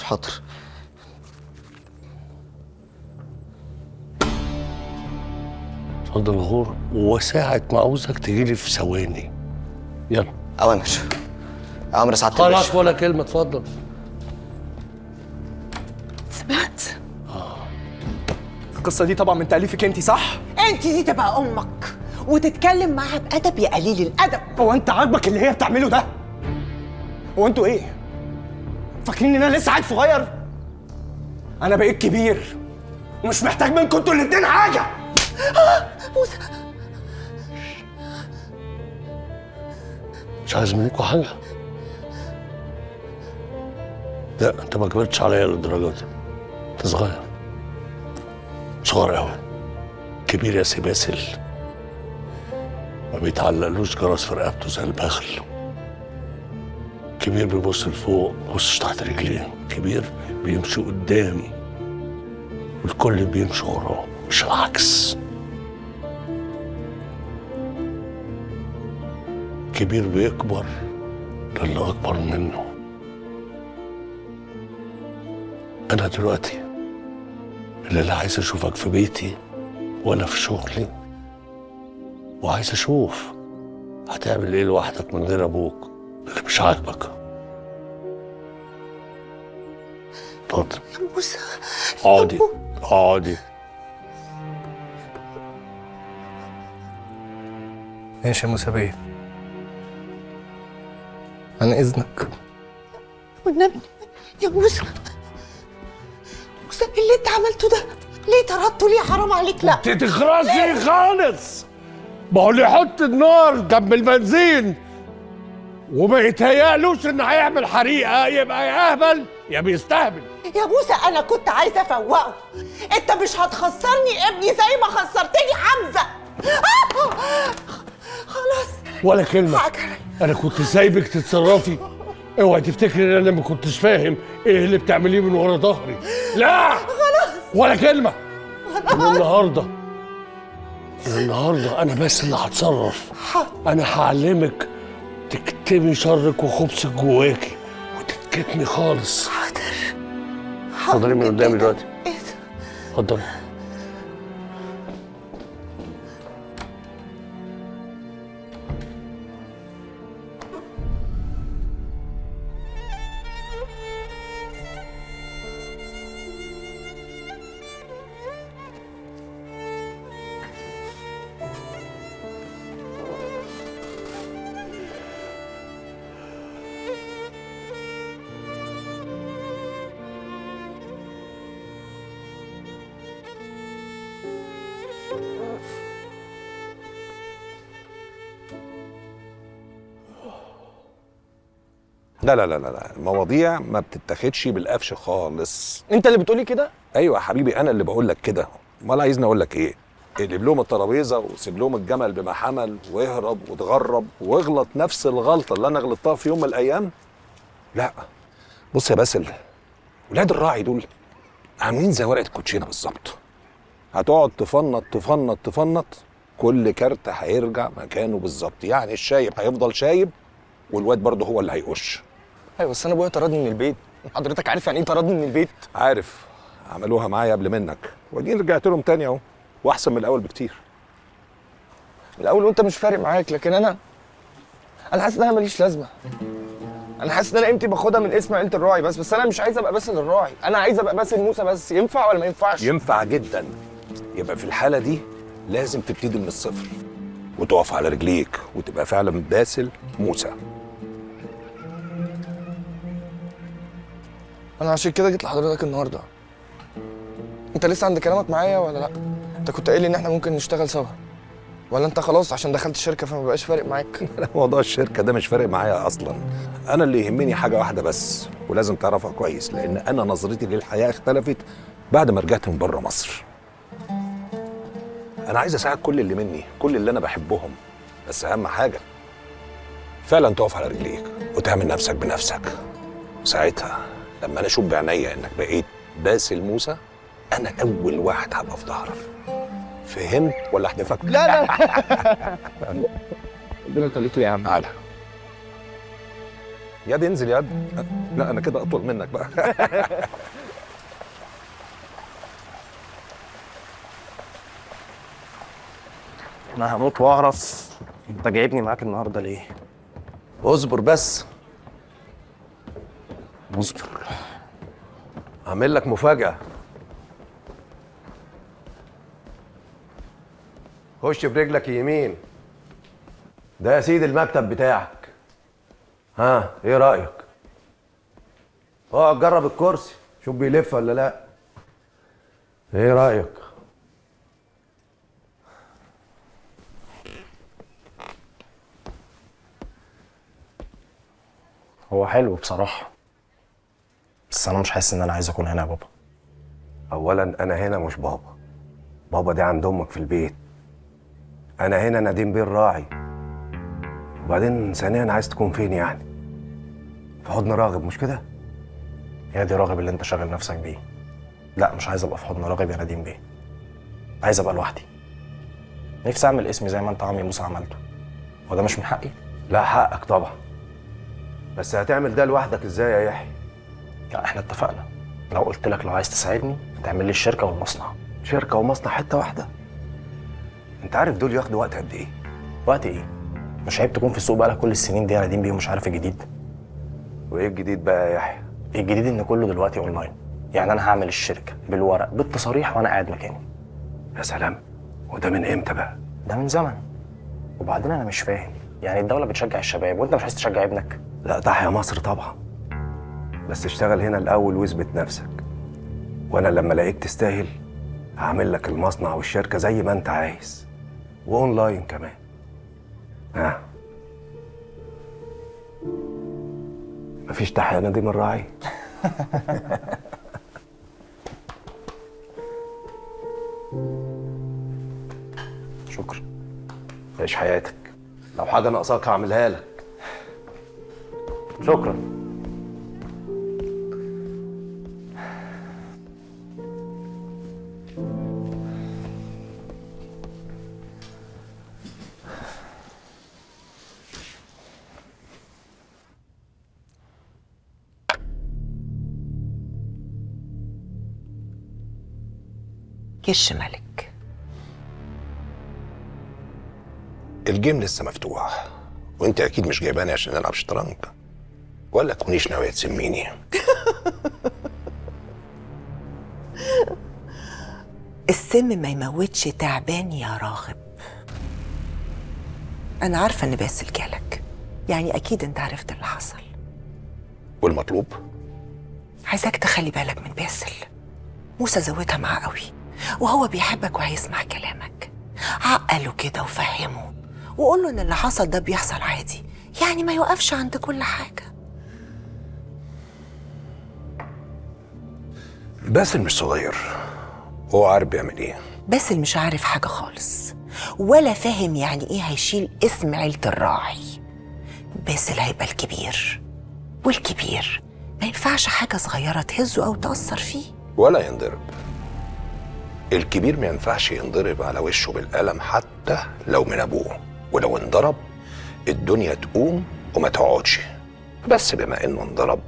Speaker 3: اتفضل غور، وساعة ما عاوزك تجيلي في ثواني. يلا.
Speaker 21: اوامر سعادة الباشا.
Speaker 3: خلاص ولا كلمة، اتفضل.
Speaker 7: سمعت؟
Speaker 15: القصة دي طبعا من تأليفك انت، صح؟
Speaker 7: انت دي تبقى امك وتتكلم معاها بأدب يا قليل الأدب.
Speaker 15: هو انت عاجبك اللي هي بتعمله ده؟ هو انتوا ايه؟ فاكرين ان انا لسه عيل صغير؟ انا بقيت كبير ومش محتاج منكم انتوا الاتنين حاجة.
Speaker 7: موسى،
Speaker 3: مش عايز منكوا حاجة؟ لا انت ما كبرتش عليا للدرجة دي. انت صغير قوي. كبير يا سي باسل ما بيتعلقلوش جرس في رقبته زي البخل. كبير بيبص لفوق ما بيبصش تحت رجليه. كبير بيمشي قدام والكل بيمشي وراه، مش العكس. كبير بيكبر للي أكبر منه. أنا دلوقتي اللي لا عايز أشوفك في بيتي ولا في شغلي، وعايز أشوف هتعمل إيه لوحدك من غير أبوك اللي مش عاجبك. اتفضل.
Speaker 7: يا موسى،
Speaker 3: اقعدي.
Speaker 15: ماشي يا موسى بيه، عن إذنك.
Speaker 7: والنبي يا موسى، اللي انت عملته ده ليه طردته؟ ليه؟ حرام عليك. لا
Speaker 3: تتخرسي خالص. ما هو اللي يحط النار جنب البنزين وما يتهيألوش ان هيعمل حريقه يبقى يا اهبل يا بيستهبل.
Speaker 7: يا موسى، انا كنت عايزه افوقه. انت مش هتخسرني ابني زي ما خسرتني حمزه.
Speaker 3: خلاص ولا كلمه. انا كنت سايبك تتصرفي. اوعي تفتكري ان انا ما كنتش فاهم ايه اللي بتعمليه من ورا ظهري. لا
Speaker 21: خلاص
Speaker 3: ولا كلمه. من النهارده انا بس اللي هتصرف. انا هعلمك تكتمي شرك وخبثك جواكي وتتكتمي خالص.
Speaker 21: حاضر.
Speaker 3: اتفضلي من قدامي دلوقتي. اتفضلي.
Speaker 2: لا لا لا لا، المواضيع ما بتتاخدش بالقفش خالص.
Speaker 15: انت اللي بتقولي كده؟
Speaker 2: ايوه يا حبيبي، انا اللي بقول لك كده. امال عايزني اقول لك ايه؟ اقلب لهم الترابيزه وسيب لهم الجمل بما حمل واهرب وتغرب واغلط نفس الغلطه اللي انا غلطتها في يوم من الايام؟ لا. بص يا باسل، ولاد الراعي دول عاملين زي ورقه كوتشينه بالظبط. هتقعد تفنط تفنط تفنط، كل كارت هيرجع مكانه بالظبط. يعني الشايب هيفضل شايب والواد برضه هو اللي هيقش.
Speaker 15: ايوه بس انا ابويا طردني من البيت. حضرتك عارف يعني ايه طردني من البيت؟
Speaker 2: عارف، عملوها معايا قبل منك واديني رجعت لهم تاني اهو، واحسن من الاول بكتير.
Speaker 15: الاول وانت مش فارق معاك، لكن انا حاسس ان انا ماليش لازمه. انا حاسس ان انا قيمتي باخدها من اسم عيله الراعي بس انا مش عايز ابقى باسل الراعي، انا عايز ابقى باسل موسى بس. ينفع ولا ما ينفعش؟
Speaker 2: ينفع جدا. يبقى في الحاله دي لازم تبتدي من الصفر وتقف على رجليك وتبقى فعلا باسل موسى.
Speaker 15: انا عشان كده جيت لحضرتك النهارده. انت لسه عند كلامك معايا ولا لا؟ انت كنت قايل لي ان احنا ممكن نشتغل سوا، ولا انت خلاص عشان دخلت الشركه فما بقاش فارق معاك؟
Speaker 2: موضوع الشركه ده مش فارق معايا اصلا. انا اللي يهمني حاجه واحده بس، ولازم تعرفها كويس، لان انا نظرتي للحياه اختلفت بعد ما رجعت من بره مصر. انا عايز اساعد كل اللي مني، كل اللي انا بحبهم، بس اهم حاجه فعلا تقف على رجليك وتعمل نفسك بنفسك. ساعتها لما انا اشوف بعينيا انك بقيت باسل موسى، انا اول واحد هبقى في ظهرك. فهمت ولا احدفك؟
Speaker 15: لا لا ربنا يخليك يا عم.
Speaker 2: تعالى ياد، انزل ياد. لا انا كده اطول منك بقى.
Speaker 14: انا هموت واعرف انت جايبني معاك النهارده ليه.
Speaker 9: اصبر بس،
Speaker 14: اصبر.
Speaker 9: هعمل لك مفاجأة. خش برجلك يمين. ده يا سيدي المكتب بتاعك. ها ايه رأيك؟ اقعد جرب الكرسي، شوف بيلف ولا لا. ايه رأيك؟
Speaker 14: هو حلو بصراحه، بس انا مش حاسس ان انا عايز اكون هنا يا بابا.
Speaker 9: اولا انا هنا مش بابا، بابا دي عند امك في البيت. انا هنا نديم بيه الراعي. وبعدين ثانيا عايز تكون فين يعني؟ في حضن راغب مش كده؟
Speaker 14: يا دي راغب اللي انت شاغل نفسك بيه. لا مش عايز ابقى في حضن راغب يا نديم بيه، عايز ابقى لوحدي. نفسي اعمل اسمي زي ما انت عمي موسى عملته. هو ده مش من حقي؟
Speaker 9: لا حقك طبعا، بس هتعمل ده لوحدك ازاي يا يحيى؟
Speaker 14: لا احنا اتفقنا، لو قلت لك لو عايز تساعدني تعمل لي الشركه والمصنع.
Speaker 9: شركه ومصنع حته واحده؟ انت عارف دول ياخدوا وقت قد ايه؟
Speaker 14: وقت ايه؟ مش عيب تكون في السوق بقالك كل السنين دي يا نديم بيه ومش عارف الجديد؟
Speaker 9: وايه الجديد بقى يا يحيى؟
Speaker 14: الجديد ان كله دلوقتي اونلاين. يعني انا هعمل الشركه بالورق بالتصاريح وانا قاعد مكاني.
Speaker 9: يا سلام، وده من امتى بقى؟
Speaker 14: ده من زمن. وبعدين انا مش فاهم، يعني الدوله بتشجع الشباب وانت مش عايز تشجع ابنك؟
Speaker 9: لا تحيا مصر طبعا، بس اشتغل هنا الاول واثبت نفسك، وانا لما الاقيك تستاهل هعمل لك المصنع والشركه زي ما انت عايز، واونلاين كمان. ها مفيش تحيا نديم الراعي؟
Speaker 16: شكرا. عيش حياتك، لو حاجه ناقصاك هعملها لك.
Speaker 14: شكرا.
Speaker 7: كش ملك.
Speaker 2: الجيم لسه مفتوح، وانت اكيد مش جايباني عشان نلعب شطرنج، ولا تكونيش ناويه تسميني.
Speaker 7: السم ما يموتش تعبان يا راغب. انا عارفه ان باسل جالك، يعني اكيد انت عرفت اللي حصل.
Speaker 2: والمطلوب؟
Speaker 7: عايزاك تخلي بالك من باسل. موسى زودها معاه قوي، وهو بيحبك وهيسمع كلامك. عقله كده وفهمه، وقول له ان اللي حصل ده بيحصل عادي، يعني ما يوقفش عند كل حاجه.
Speaker 2: باسل مش صغير، هو عارف بيعمل ايه.
Speaker 7: باسل مش عارف حاجه خالص، ولا فاهم يعني ايه هيشيل اسم عيله الراعي. باسل هيبقى الكبير، والكبير ما ينفعش حاجه صغيره تهزه او تاثر فيه.
Speaker 2: ولا ينضرب. الكبير ما ينفعش ينضرب على وشه بالقلم حتى لو من ابوه، ولو انضرب الدنيا تقوم وما تقعدش. بس بما انه انضرب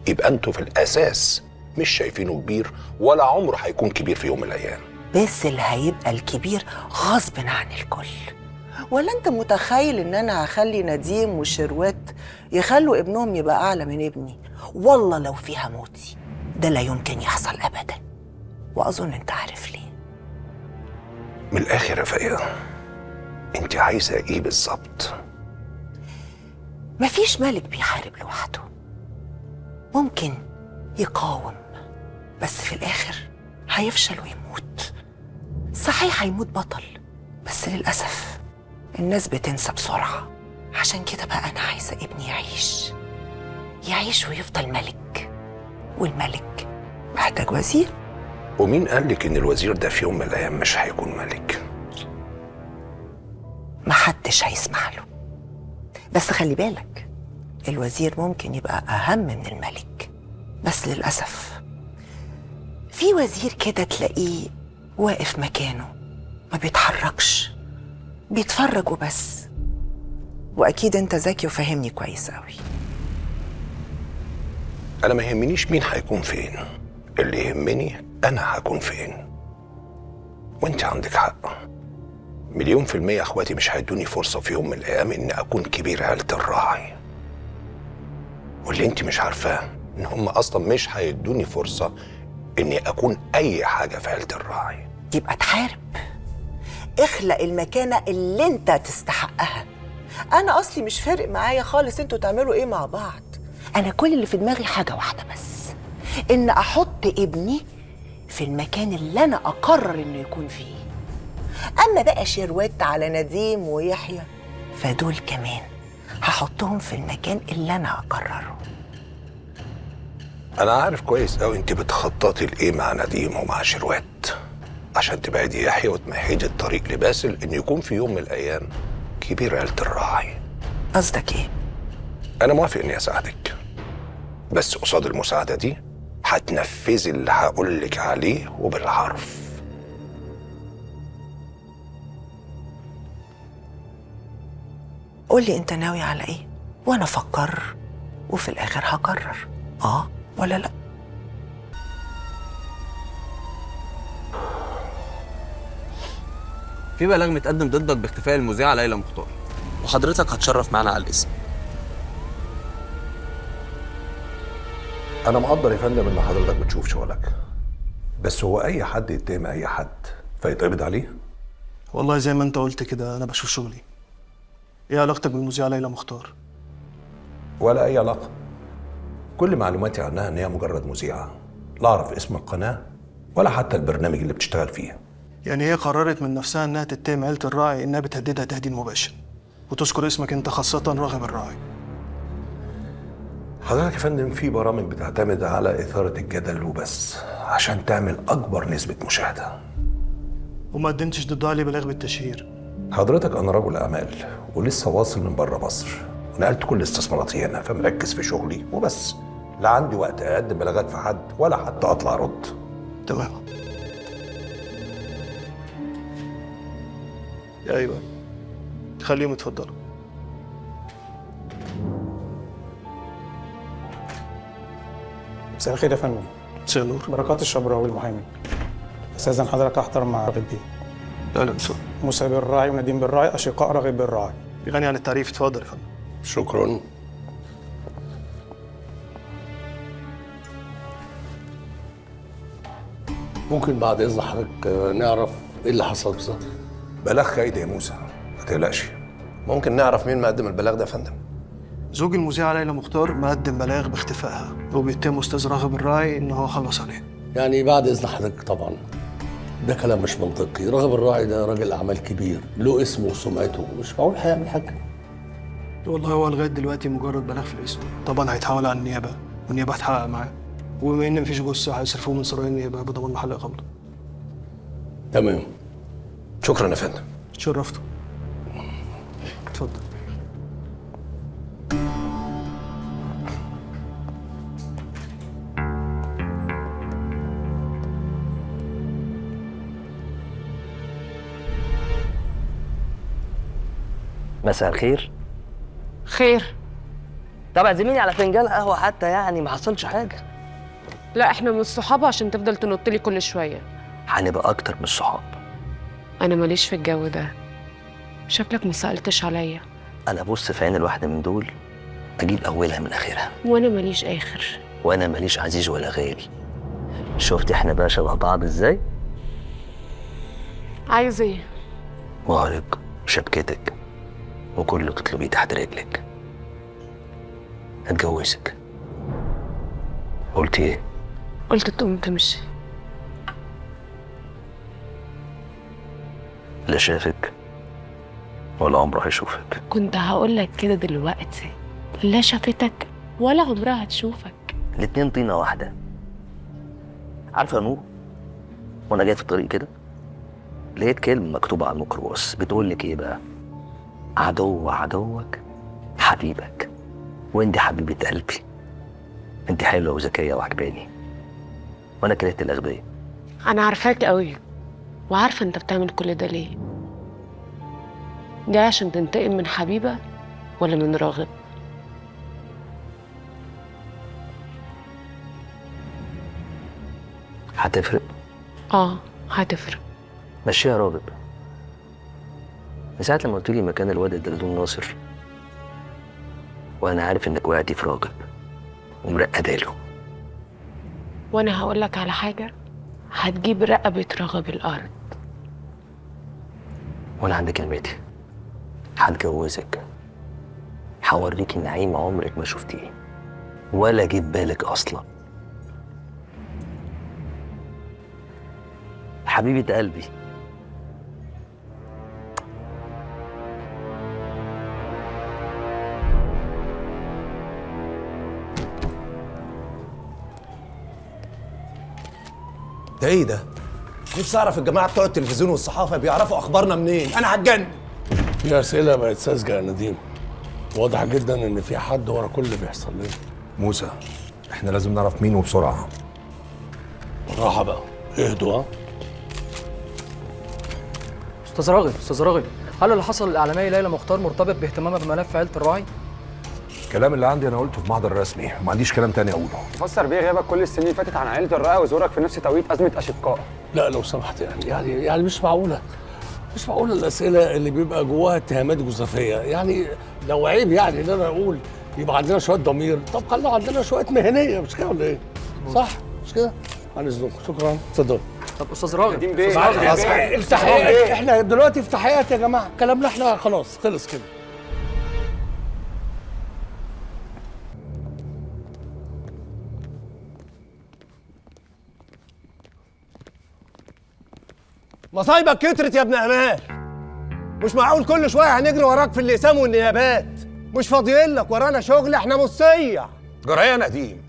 Speaker 2: يبقى انتوا في الاساس مش شايفينه كبير، ولا عمره هيكون كبير في يوم من الايام.
Speaker 7: باسل هيبقى الكبير غصب عن الكل. ولا انت متخيل ان انا هخلي نديم وشروات يخلوا ابنهم يبقى اعلى من ابني؟ والله لو فيها موتي ده لا يمكن يحصل ابدا، واظن انت عارف ليه.
Speaker 2: من الاخر يا فايده، انت عايزه ايه بالظبط؟
Speaker 7: مفيش ملك بيحارب لوحده، ممكن يقاوم بس في الاخر هيفشل ويموت. صحيح هيموت بطل، بس للاسف الناس بتنسى بسرعه. عشان كده بقى انا عايزه ابني يعيش ويفضل ملك، والملك محتاج وزير.
Speaker 2: ومين قالك ان الوزير ده في يوم من الايام مش هيكون ملك؟
Speaker 7: محدش هيسمع له، بس خلي بالك الوزير ممكن يبقى اهم من الملك. بس للاسف في وزير كده تلاقيه واقف مكانه ما بيتحركش، بيتفرج وبس. واكيد انت ذكي وفاهمني كويس قوي.
Speaker 2: انا ما يهمنيش مين هيكون فين، اللي يهمني انا هكون فين. وانت عندك حق، 1,000,000% اخواتي مش هيدوني فرصه في يوم من الايام ان اكون كبير عيله الراعي. واللي انت مش عارفاه ان هم اصلا مش هيدوني فرصه اني اكون اي حاجه في عيله الراعي.
Speaker 7: يبقى تحارب، اخلق المكانه اللي انت تستحقها. انا اصلي مش فارق معايا خالص انتوا تعملوا ايه مع بعض. انا كل اللي في دماغي حاجه واحده بس، ان احط ابني في المكان اللي انا اقرر انه يكون فيه. اما بقى شروات على نديم ويحيى فدول كمان هحطهم في المكان اللي انا اقرره.
Speaker 2: انا عارف كويس قوي انت بتخططي لايه مع نديم ومع شروات عشان تبعدي يحيى وتمهدي الطريق لباسل انه يكون في يوم من الايام كبير عيله الراعي.
Speaker 7: قصدك ايه؟
Speaker 2: انا موافق اني اساعدك، بس قصاد المساعده دي هتنفذي اللي هقولك عليه وبالحرف.
Speaker 7: قولي انت ناوي على ايه وانا افكر، وفي الاخر هقرر ولا لا.
Speaker 5: في بلاغ متقدم ضدك باختفاء المذيعة ليلى مختار، وحضرتك هتشرف معانا على الاسم.
Speaker 2: انا مقدر يا فندم ان حضرتك بتشوف شغلك، بس هو اي حد يتهم اي حد فيتقبض عليه؟
Speaker 22: والله زي ما انت قلت كده انا بشوف شغلي. ايه علاقتك بالمذيعة ليلى مختار؟
Speaker 2: ولا اي علاقه. كل معلوماتي عنها ان هي مجرد مذيعه، لا اعرف اسم القناه ولا حتى البرنامج اللي بتشتغل فيه.
Speaker 22: يعني هي قررت من نفسها انها تتهم عيلة الراعي انها بتهددها تهديد مباشر، وتذكر اسمك انت خاصة راغب الراعي.
Speaker 2: حضرتك يا فندم في برامج بتعتمد على اثاره الجدل وبس عشان تعمل اكبر نسبه مشاهده.
Speaker 22: وما قدمتش ضدها ليه بلاغ بالتشهير؟
Speaker 2: حضرتك انا رجل اعمال ولسه واصل من بره مصر، نقلت كل استثماراتي هنا فمركز في شغلي وبس. لا عندي وقت اقدم بلاغات في حد ولا حتى اطلع ارد.
Speaker 22: تمام. ايوه خليهم يتفضلوا.
Speaker 1: مساء الخير يا فندم.
Speaker 22: مساء النور.
Speaker 1: بركات الشبراوي المحامي. استاذن حضرتك احضر مع راغب بيه.
Speaker 22: اهلا وسهلا.
Speaker 1: موسى بالراعي ونديم بالراعي اشقاء راغب بالراعي.
Speaker 22: غني عن التعريف، اتفضل يا فندم.
Speaker 3: شكرا. ممكن بعد اذن حضرتك نعرف ايه اللي حصل بالظبط؟
Speaker 2: بلاغ خايد يا موسى، ما تقلقش.
Speaker 9: ممكن نعرف مين مقدم البلاغ ده يا فندم؟
Speaker 22: زوج المذيعة ليلى مختار مقدم بلاغ باختفائها، وبيتهم أستاذ راغب الراعي إن هو خلص عليه.
Speaker 3: يعني بعد اذن حضرتك طبعا ده كلام مش منطقي. راغب الراعي ده راجل اعمال كبير، له اسمه وسمعته، مش معقول هيعمل حاجه.
Speaker 22: والله هو لغاية دلوقتي مجرد بلاغ في الاسم، طبعا هيتحول على النيابة والنيابة هتحقق معاه، وبما إن مفيش جثة هيصرفوه من سرايا النيابة بضمان محل إقامته.
Speaker 3: تمام.
Speaker 9: شكرا يا فندم.
Speaker 22: اتشرفتوا. اتفضل.
Speaker 14: مساء الخير.
Speaker 8: خير.
Speaker 14: طب اعزميني على فنجان قهوه حتى، يعني ما حصلش حاجه.
Speaker 8: لا احنا مش صحاب عشان تفضل تنط لي كل شويه.
Speaker 14: هنبقى اكتر من الصحاب.
Speaker 8: انا ماليش في الجو ده. شكلك ما سالتش عليا.
Speaker 14: انا بص في عين الواحده من دول اجيب اولها من اخرها.
Speaker 8: وانا ماليش اخر.
Speaker 14: وانا ماليش عزيز ولا غالي. شفت احنا بقى شبه بعض ازاي؟
Speaker 8: عايز ايه؟
Speaker 14: مهرك شبكتك وكله تطلبيه تحت رجلك. اتجوزك. قلت ايه؟
Speaker 8: قلت تقوم تمشي.
Speaker 14: لا شافك ولا عمره هيشوفك.
Speaker 8: كنت هقول لك كده دلوقتي، لا شافتك ولا عمرها هتشوفك.
Speaker 14: الاتنين طينه واحده. عارفه يا نور، وانا جاي في الطريق كده لقيت كلمه مكتوبه على الميكروباص بتقول لك ايه بقى؟ عدو عدوك حبيبك. وانت حبيبه قلبي، انت حلوه وذكيه وعجباني، وانا كرهت الاغبياء.
Speaker 8: انا عارفاك قوي وعارفه انت بتعمل كل ده ليه. جاي عشان تنتقم من حبيبه ولا من راغب؟
Speaker 14: هتفرق؟
Speaker 8: هتفرق.
Speaker 14: مشيها راغب. من ساعه لما قلت لي مكان الواد الدلدول ناصر وانا عارف انك وقعتي في راغب ومرقده له.
Speaker 8: وانا هقول لك على حاجه، هتجيب رقبه راغب الارض.
Speaker 14: وانا عندي كلمتي، هتجوزك، هوريكي نعيم عمرك ما شفتيه ولا جيب بالك اصلا. حبيبه قلبي.
Speaker 9: ده ايه ده؟ نفسي اعرف الجماعه بتوع التلفزيون والصحافه بيعرفوا اخبارنا منين؟ انا هتجنن.
Speaker 3: في اسئله بقت ساذجه يا نديم. واضح جدا ان في حد ورا كل اللي بيحصل لنا.
Speaker 2: موسى، احنا لازم نعرف مين وبسرعه.
Speaker 3: بالراحه بقى، اهدوا. ها
Speaker 23: استاذ راغب، هل اللي حصل للاعلاميه ليلى مختار مرتبط باهتمامها بملف عيله الراعي؟
Speaker 2: الكلام اللي عندي انا قلته في محضر رسمي وما عنديش كلام تاني اقوله.
Speaker 15: تفسر بيه غيابك كل السنين اللي فاتت عن عائله الراعي وظهورك في نفس توقيت ازمه اشقاء؟
Speaker 3: لا لو سمحت، يعني مش معقوله الاسئله اللي بيبقى جواها اتهامات جزافيه. يعني لو عيب يعني ان انا اقول يبقى عندنا شويه ضمير، طب خلوا عندنا شويه مهنيه، مش كده ولا ايه؟ صح مش كده؟ عن اذنكم. شكرا. اتفضل.
Speaker 23: طب استاذ راغب،
Speaker 3: التحقيقات احنا دلوقتي في تحقيقات يا جماعه، كلامنا احنا خلاص خلص كده.
Speaker 4: مصايبك كترت يا ابن امال. مش معقول كل شويه هنجري وراك في الاقسام والنيابات. مش فاضيين لك، ورانا شغل، احنا مصيع.
Speaker 2: جرايه نديم،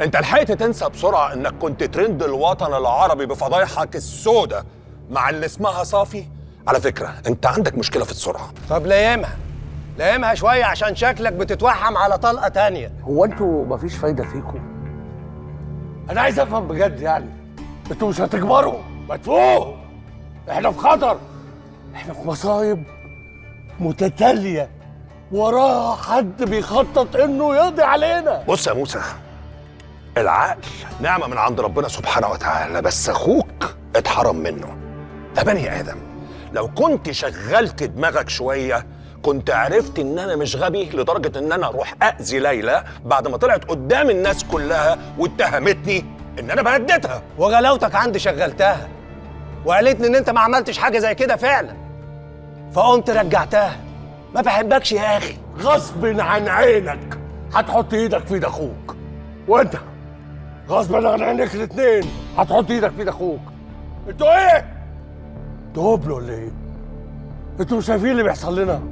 Speaker 2: انت لحقت تنسى بسرعه انك كنت ترند الوطن العربي بفضايحك السودة مع اللي اسمها صافي على فكره انت عندك مشكله في السرعه.
Speaker 4: طب لايمها شويه عشان شكلك بتتوحم على طلقه تانية.
Speaker 3: هو انتوا مفيش فايده فيكم؟ انا عايز افهم بجد يعني، انتوا مش هتكبروا؟ ما تفوقوا، احنا في خطر، احنا في مصايب متتاليه وراها حد بيخطط انه يقضي علينا.
Speaker 2: بص يا موسى، العقل نعمه من عند ربنا سبحانه وتعالى، بس اخوك اتحرم منه. ده بني ادم، لو كنت شغلت دماغك شويه كنت عرفت ان انا مش غبي لدرجه ان انا اروح اذي ليلى بعد ما طلعت قدام الناس كلها واتهمتني ان انا بهددها.
Speaker 4: وغلاوتك عندي شغلتها وقالت لي ان انت ما عملتش حاجه زي كده فعلا، فقمت رجعتها. ما بحبكش يا اخي.
Speaker 3: غصب عن عينك هتحط ايدك في ايد اخوك، وانت غصب عن عينك الاثنين هتحط ايدك في ايد اخوك. انتوا ايه؟ انتوا هبلوا ولا ايه؟ انتوا مش شايفين اللي بيحصل لنا؟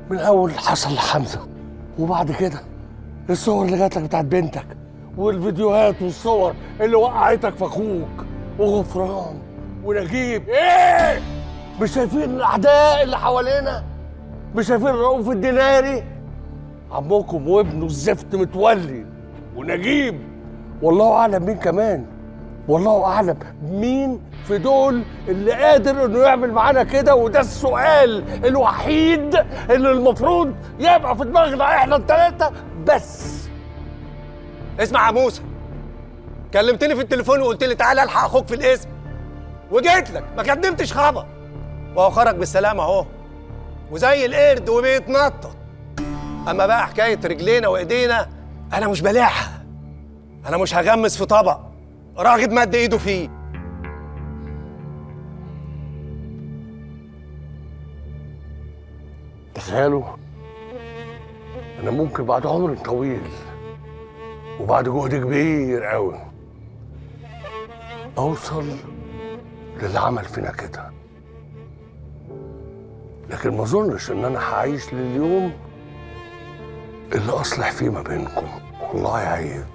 Speaker 3: من اول حصل لحمزه، وبعد كده الصور اللي جات لك بتاعت بنتك، والفيديوهات والصور اللي وقعتك في اخوك، وغفران ونجيب. ايه؟ مش شايفين الاعداء اللي حوالينا؟ مش شايفين رؤوف الديناري عمكم وابنه الزفت متولي ونجيب؟ والله اعلم مين كمان، والله اعلم مين في دول اللي قادر انه يعمل معانا كده. وده السؤال الوحيد اللي المفروض يبقى في دماغنا احنا الثلاثه بس.
Speaker 4: اسمع يا موسى، كلمتني في التليفون وقلت لي تعالى الحق اخوك في الاسم، وجيت لك ما قدمتش خبر، وهو خرج بالسلامه اهو وزي القرد وبيتنطط. اما بقى حكايه رجلينا وايدينا انا مش بلاعها، انا مش هغمس في طبق راغب مد ايده فيه.
Speaker 3: تخيلوا انا ممكن بعد عمر طويل وبعد جهد كبير قوي اوصل للي عمل فينا كده، لكن ما اظنش ان انا هعيش لليوم اللي اصلح فيه ما بينكم. والله عيب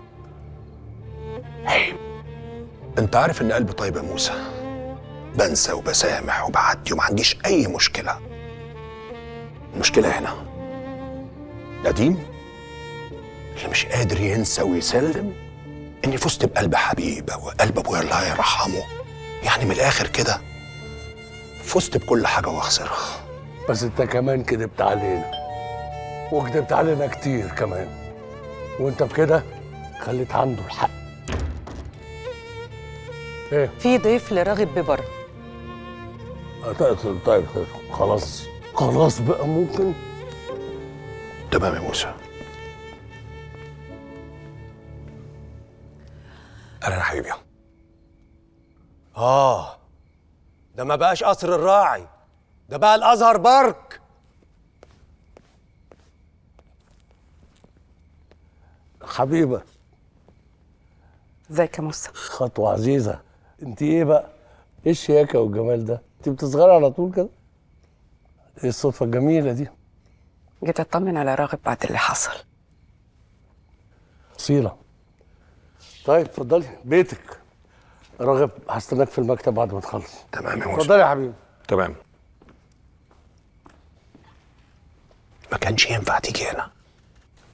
Speaker 2: عيب. انت عارف ان قلبي طيب يا موسى، بنسى وبسامح وبعدي وما عنديش اي مشكله. المشكله هنا نديم اللي مش قادر ينسى ويسلم اني فزت بقلب حبيبه وقلب ابويا الله يرحمه. يعني من الاخر كده فزت بكل حاجه واخسرها.
Speaker 3: بس انت كمان كدبت علينا، وكدبت علينا كتير كمان، وانت بكده خليت عنده الحق. ايه؟
Speaker 7: في ضيف لراغب ببره.
Speaker 3: طيب خلاص بقى ممكن.
Speaker 2: تمام يا موسى. اهلا يا حبيبي.
Speaker 4: ده ما بقاش قصر الراعي، ده بقى الازهر بارك.
Speaker 3: حبيبه
Speaker 7: ازيك يا موسى؟
Speaker 3: خطوه عزيزه. انت ايه بقى؟ ايه الشياكه والجمال ده؟ انت بتصغري على طول كده؟ ايه الصدفه الجميله دي؟
Speaker 7: جيت اطمن على راغب بعد اللي حصل.
Speaker 3: اصيله. طيب اتفضلي بيتك. راغب هستناك في المكتب بعد ما تخلص.
Speaker 2: تمام يا موسى.
Speaker 3: اتفضلي يا حبيبي.
Speaker 2: تمام. ما كانش ينفع تيجي هنا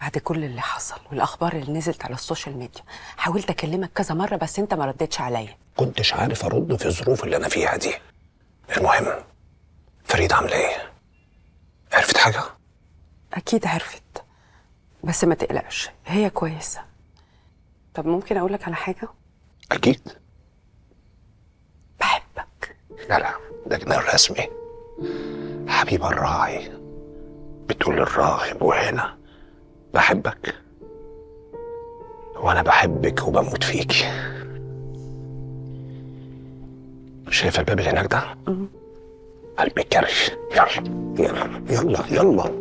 Speaker 7: بعد كل اللي حصل والاخبار اللي نزلت على السوشيال ميديا. حاولت اكلمك كذا مره بس انت ما ردتش عليا.
Speaker 2: كنتش عارف ارد في الظروف اللي انا فيها دي. المهم فريدة عامله ايه؟ عرفت حاجه؟
Speaker 7: اكيد عرفت، بس ما تقلقش هي كويسه. طب ممكن اقول لك على حاجه؟
Speaker 2: اكيد.
Speaker 7: بحبك.
Speaker 2: لا ده كده الرسمي. حبيب الراعي بتقول الراغب وهنا بحبك، وانا بحبك وبموت فيكي. شايفه الباب اللي هناك ده؟ قلبي كرش. يلا.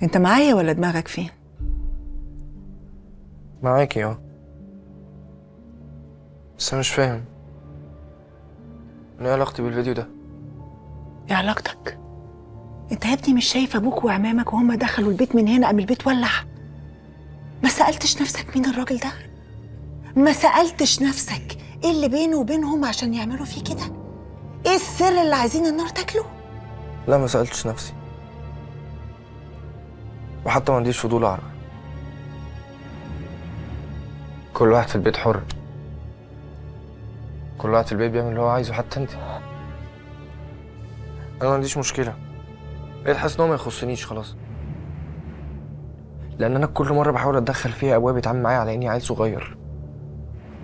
Speaker 7: انت معايا ولا دماغك فين؟
Speaker 15: معاكي بس انا مش فاهم ايه علاقتي بالفيديو ده.
Speaker 7: ايه علاقتك؟ انت يا ابني مش شايف ابوك وعمامك وهم دخلوا البيت من هنا قام البيت ولع؟ ما سألتش نفسك مين الراجل ده؟ ما سألتش نفسك ايه اللي بينه وبينهم عشان يعملوا فيه كده؟ ايه السر اللي عايزين النار تاكله؟
Speaker 15: لا ما سألتش نفسي، وحتى ما عنديش فضول أعرف. كل واحد في البيت حر، كل واحد في البيت بيعمل اللي هو عايزه، حتى انت. انا ما عنديش مشكله، بقيت حاسس ان هو ما يخصنيش خلاص، لان انا كل مره بحاول اتدخل فيها ابويا بيتعامل معايا على اني عيل صغير.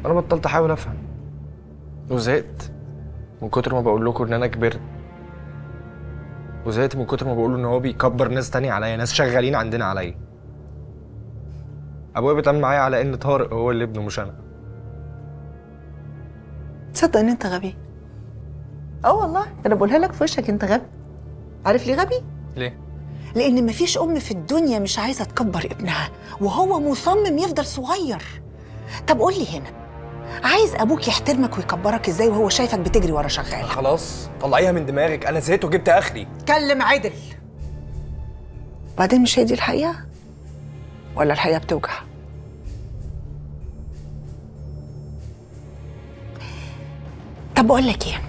Speaker 15: انا بطلت احاول افهم وزهقت من كتر ما بقول لكم ان انا كبرت، وزهقت من كتر ما بقول ان هو بيكبر ناس تانية عليا، ناس شغالين عندنا عليا. ابويا بيتعامل معايا على ان طارق هو اللي ابنه مش انا.
Speaker 7: تصدق ان انت غبي؟ اه والله انا بقولها لك في وشك، انت غبي. عارف ليه غبي؟
Speaker 15: ليه؟
Speaker 7: لان مفيش ام في الدنيا مش عايزه تكبر ابنها وهو مصمم يفضل صغير. طب قول لي هنا، عايز ابوك يحترمك ويكبرك ازاي وهو شايفك بتجري ورا شغال؟
Speaker 15: خلاص طلعيها من دماغك، انا زهقت وجبت اخري.
Speaker 7: اتكلم عدل. بعدين مش هي دي الحقيقه ولا الحقيقه بتوجع؟ طب بقول لك ايه،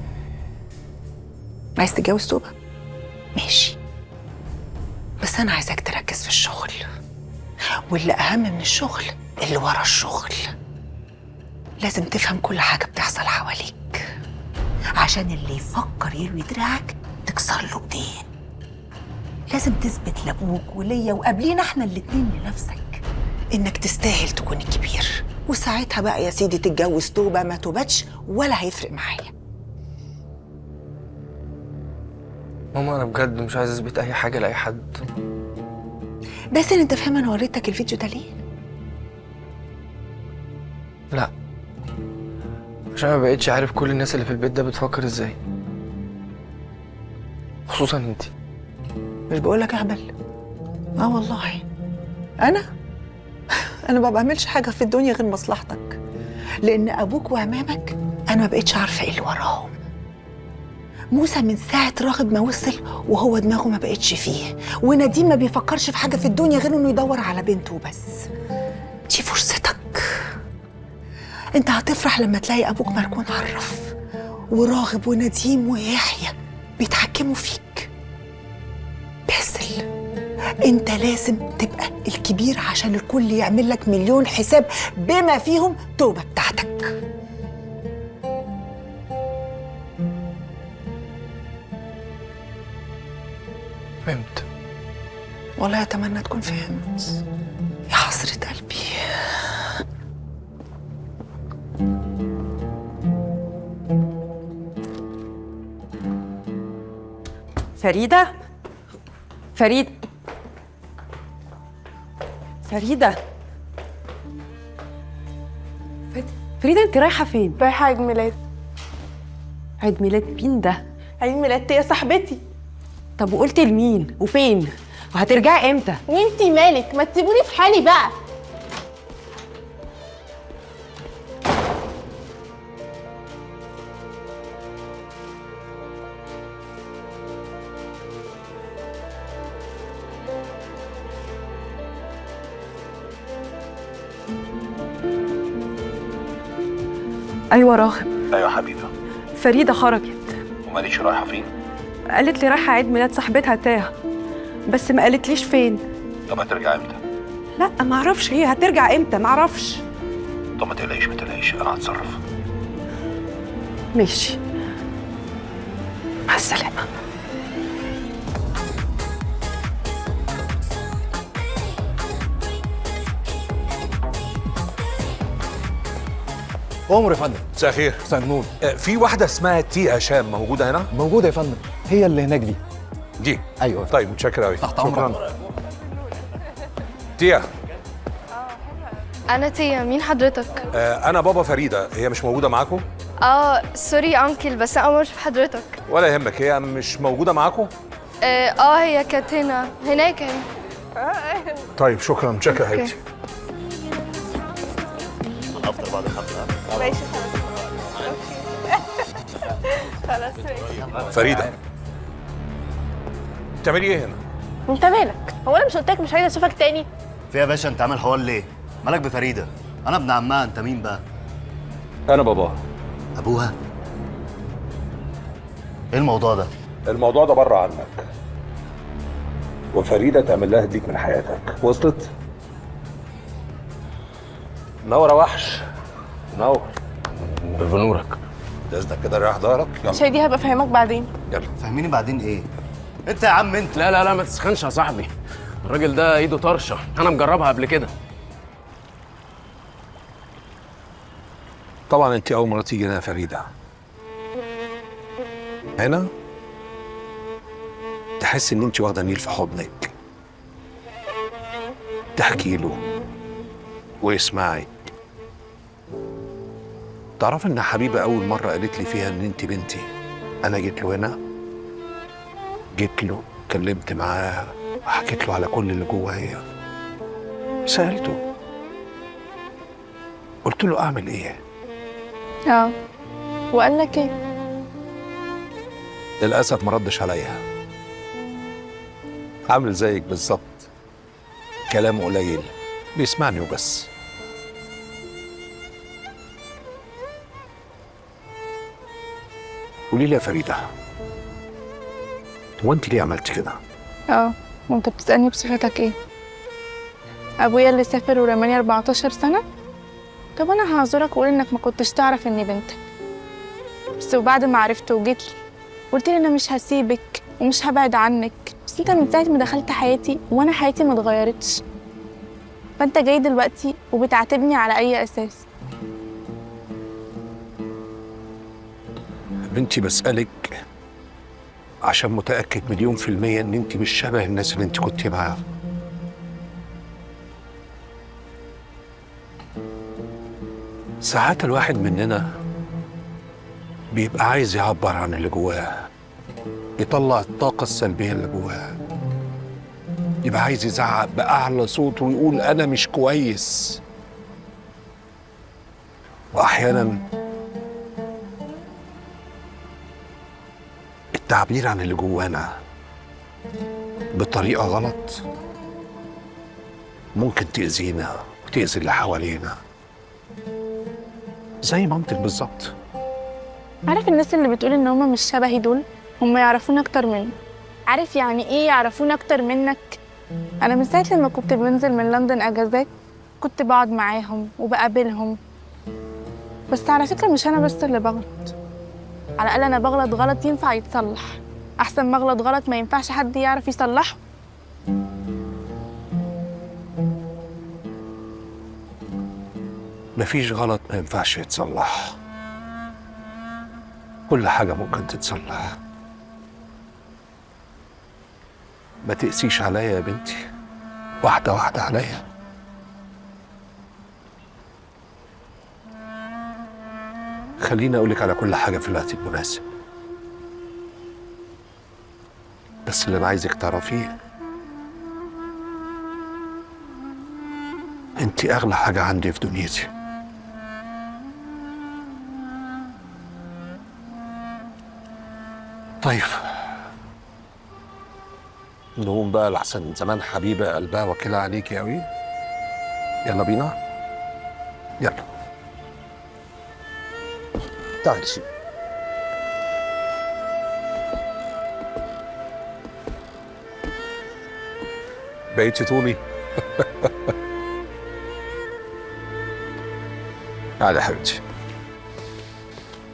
Speaker 7: عايز تتجوز توبه؟ ماشي، بس انا عايزاك تركز في الشغل، واللي اهم من الشغل اللي ورا الشغل. لازم تفهم كل حاجه بتحصل حواليك، عشان اللي يفكر يروي دراعك تكسر له ايديه. لازم تثبت لابوك وليا وقبلينا احنا الاتنين لنفسك انك تستاهل تكون الكبير، وساعتها بقى يا سيدي تتجوز توبه ما توبتش ولا هيفرق معايا.
Speaker 15: ماما انا بجد مش عايز اثبت اي حاجه لاي حد.
Speaker 7: بس انت فاهم انا وريتك الفيديو ده ليه؟
Speaker 15: لا، عشان ما بقتش عارف كل الناس اللي في البيت ده بتفكر ازاي، خصوصا انت.
Speaker 7: مش بقولك اهبل؟ اه والله انا ما بعملش حاجه في الدنيا غير مصلحتك، لان ابوك وعمامك انا ما بقتش عارفه ايه اللي وراهم. موسى من ساعه راغب ما وصل وهو دماغه ما بقتش فيه، ونديم ما بيفكرش في حاجه في الدنيا غير انه يدور على بنته وبس. دي فرصتك، انت هتفرح لما تلاقي ابوك مركون عرف وراغب ونديم ويحيى بيتحكموا فيك. باسل، انت لازم تبقى الكبير عشان الكل يعمل لك مليون حساب بما فيهم توبه بتاعتك.
Speaker 15: فهمت.
Speaker 7: والله اتمنى تكون فهمت يا حسرة قلبي.
Speaker 6: فريدة، فريدة، فريدة، فريدة انت رايحة فين؟
Speaker 13: رايحة عيد ميلاد.
Speaker 6: عيد ميلاد مين ده؟
Speaker 13: عيد ميلاد تيا صاحبتي.
Speaker 6: طب وقلتي لمين؟ وفين؟ وهترجعي امتى؟
Speaker 13: وانتي مالك؟ ما تسيبوني في حالي بقى.
Speaker 6: ايوه راغب.
Speaker 2: ايوه حبيبي.
Speaker 6: فريدة خرجت.
Speaker 2: وماليش رايحه فين؟
Speaker 6: قالت لي رايحة عيد ميلاد صاحبتها تاه، بس ما قالتليش فين.
Speaker 2: طب هترجع امتى؟
Speaker 6: لا ما اعرفش هي هترجع امتى، ما اعرفش.
Speaker 2: طب ما تقلقيش انا هتصرف.
Speaker 6: ماشي، مع السلامة.
Speaker 18: عمر يا فندم.
Speaker 2: مساء الخير.
Speaker 18: مساء النور.
Speaker 2: في واحده اسمها تي هشام موجوده هنا؟
Speaker 18: موجوده يا فندم، هي اللي هناك دي.
Speaker 2: ايوه. طيب متشكر قوي.
Speaker 18: تحت امرك.
Speaker 2: تيا.
Speaker 24: أنا تيا، مين حضرتك؟
Speaker 2: انا بابا فريده، هي مش موجوده معاكم؟
Speaker 24: سوري يا أنكل، بس أنا أول مرة أشوف حضرتك.
Speaker 2: ولا يهمك، هي مش موجوده معاكم؟
Speaker 24: هي كانت هناك يعني.
Speaker 2: طيب شكرا، متشكر يا حبيبتي.
Speaker 18: هنفطر بعد الحفله.
Speaker 13: ماشي خلاص. خلاص ماشي.
Speaker 2: فريده، بتعملي ايه هنا؟
Speaker 13: انت مالك؟ هو انا مش قلت لك مش عايزه اشوفك تاني؟
Speaker 18: في يا باشا انت عامل حوار ليه؟ مالك بفريده؟ انا ابن عمها، انت مين بقى؟
Speaker 2: انا باباها.
Speaker 18: ابوها؟ ايه الموضوع ده؟
Speaker 2: الموضوع ده بره عنك، وفريده تعمل لها هديك من حياتك. وصلت؟ نور يا وحش، نور بنورك. باذنك كده ريح ظهرك.
Speaker 13: مش دي هبقى افهمك بعدين.
Speaker 2: يلا
Speaker 18: فهميني بعدين ايه؟ انت يا عم انت.
Speaker 23: لا لا لا ما تسخنش يا صاحبي، الراجل ده ايده طرشه، انا مجربها قبل كده.
Speaker 2: طبعا انت اول مره تيجي هنا يا فريده. هنا تحس ان انت واخده نيل في حضنك، تحكي له ويسمعك. تعرف ان حبيبه اول مره قالت لي فيها ان انت بنتي، انا جيت له هنا، جيت له كلمت معاه وحكيت له على كل اللي جوايا. سالته قلت له اعمل ايه؟
Speaker 13: وقال لك ايه؟
Speaker 2: للاسف ما ردش عليا، عامل زيك بالظبط، كلامه قليل، بيسمعني وبس. قولي لي يا فريده، هو انت ليه عملتي كده؟
Speaker 13: وانت بتسألني بصفتك ايه؟ ابويا اللي سافر ورماني 14 سنة؟ طب انا هعذرك واقول انك ما كنتش تعرف اني بنتك، بس وبعد ما عرفت وجيت لي قلت لي انا مش هسيبك ومش هبعد عنك، بس انت من ساعة ما دخلت حياتي وانا حياتي ما اتغيرتش، فانت جاي دلوقتي وبتعاتبني على اي اساس؟
Speaker 2: بنتي بسألك عشان متأكد 1,000,000% ان انت مش شبه الناس اللي انت كنتي معاهم. ساعات الواحد مننا بيبقى عايز يعبر عن اللي جواه، يطلع الطاقة السلبية اللي جواه، يبقى عايز يزعق بأعلى صوت ويقول أنا مش كويس. وأحيانا التعبير عن اللي جوانا بطريقة غلط ممكن تأذينا وتأذي اللي حوالينا، زي مامتك بالظبط.
Speaker 13: عارف الناس اللي بتقول ان هم مش شبهي دول هم يعرفون اكتر مني؟ عارف يعني ايه يعرفون اكتر منك؟ انا من ساعه لما كنت بنزل من لندن اجازات كنت بقعد معاهم وبقابلهم، بس على فكره مش انا بس اللي بغلط، على الاقل انا بغلط غلط ينفع يتصلح، احسن ما اغلط غلط ما ينفعش حد يعرف يصلحه.
Speaker 2: مفيش غلط ما ينفعش يتصلح، كل حاجة ممكن تتصلح. ما تقسيش عليا يا بنتي، واحدة واحدة عليا. خليني أقولك على كل حاجة في الوقت المناسب، بس اللي أنا عايزك تعرفيه أنتي أغلى حاجة عندي في دنيتي. طيب نقوم بقى لحسن زمان حبيبة قلبها وكيلة عليكي أوي. يلا بينا، يلا تعالي شيء. بقيتي طولي. تعالي يا حبيبتي.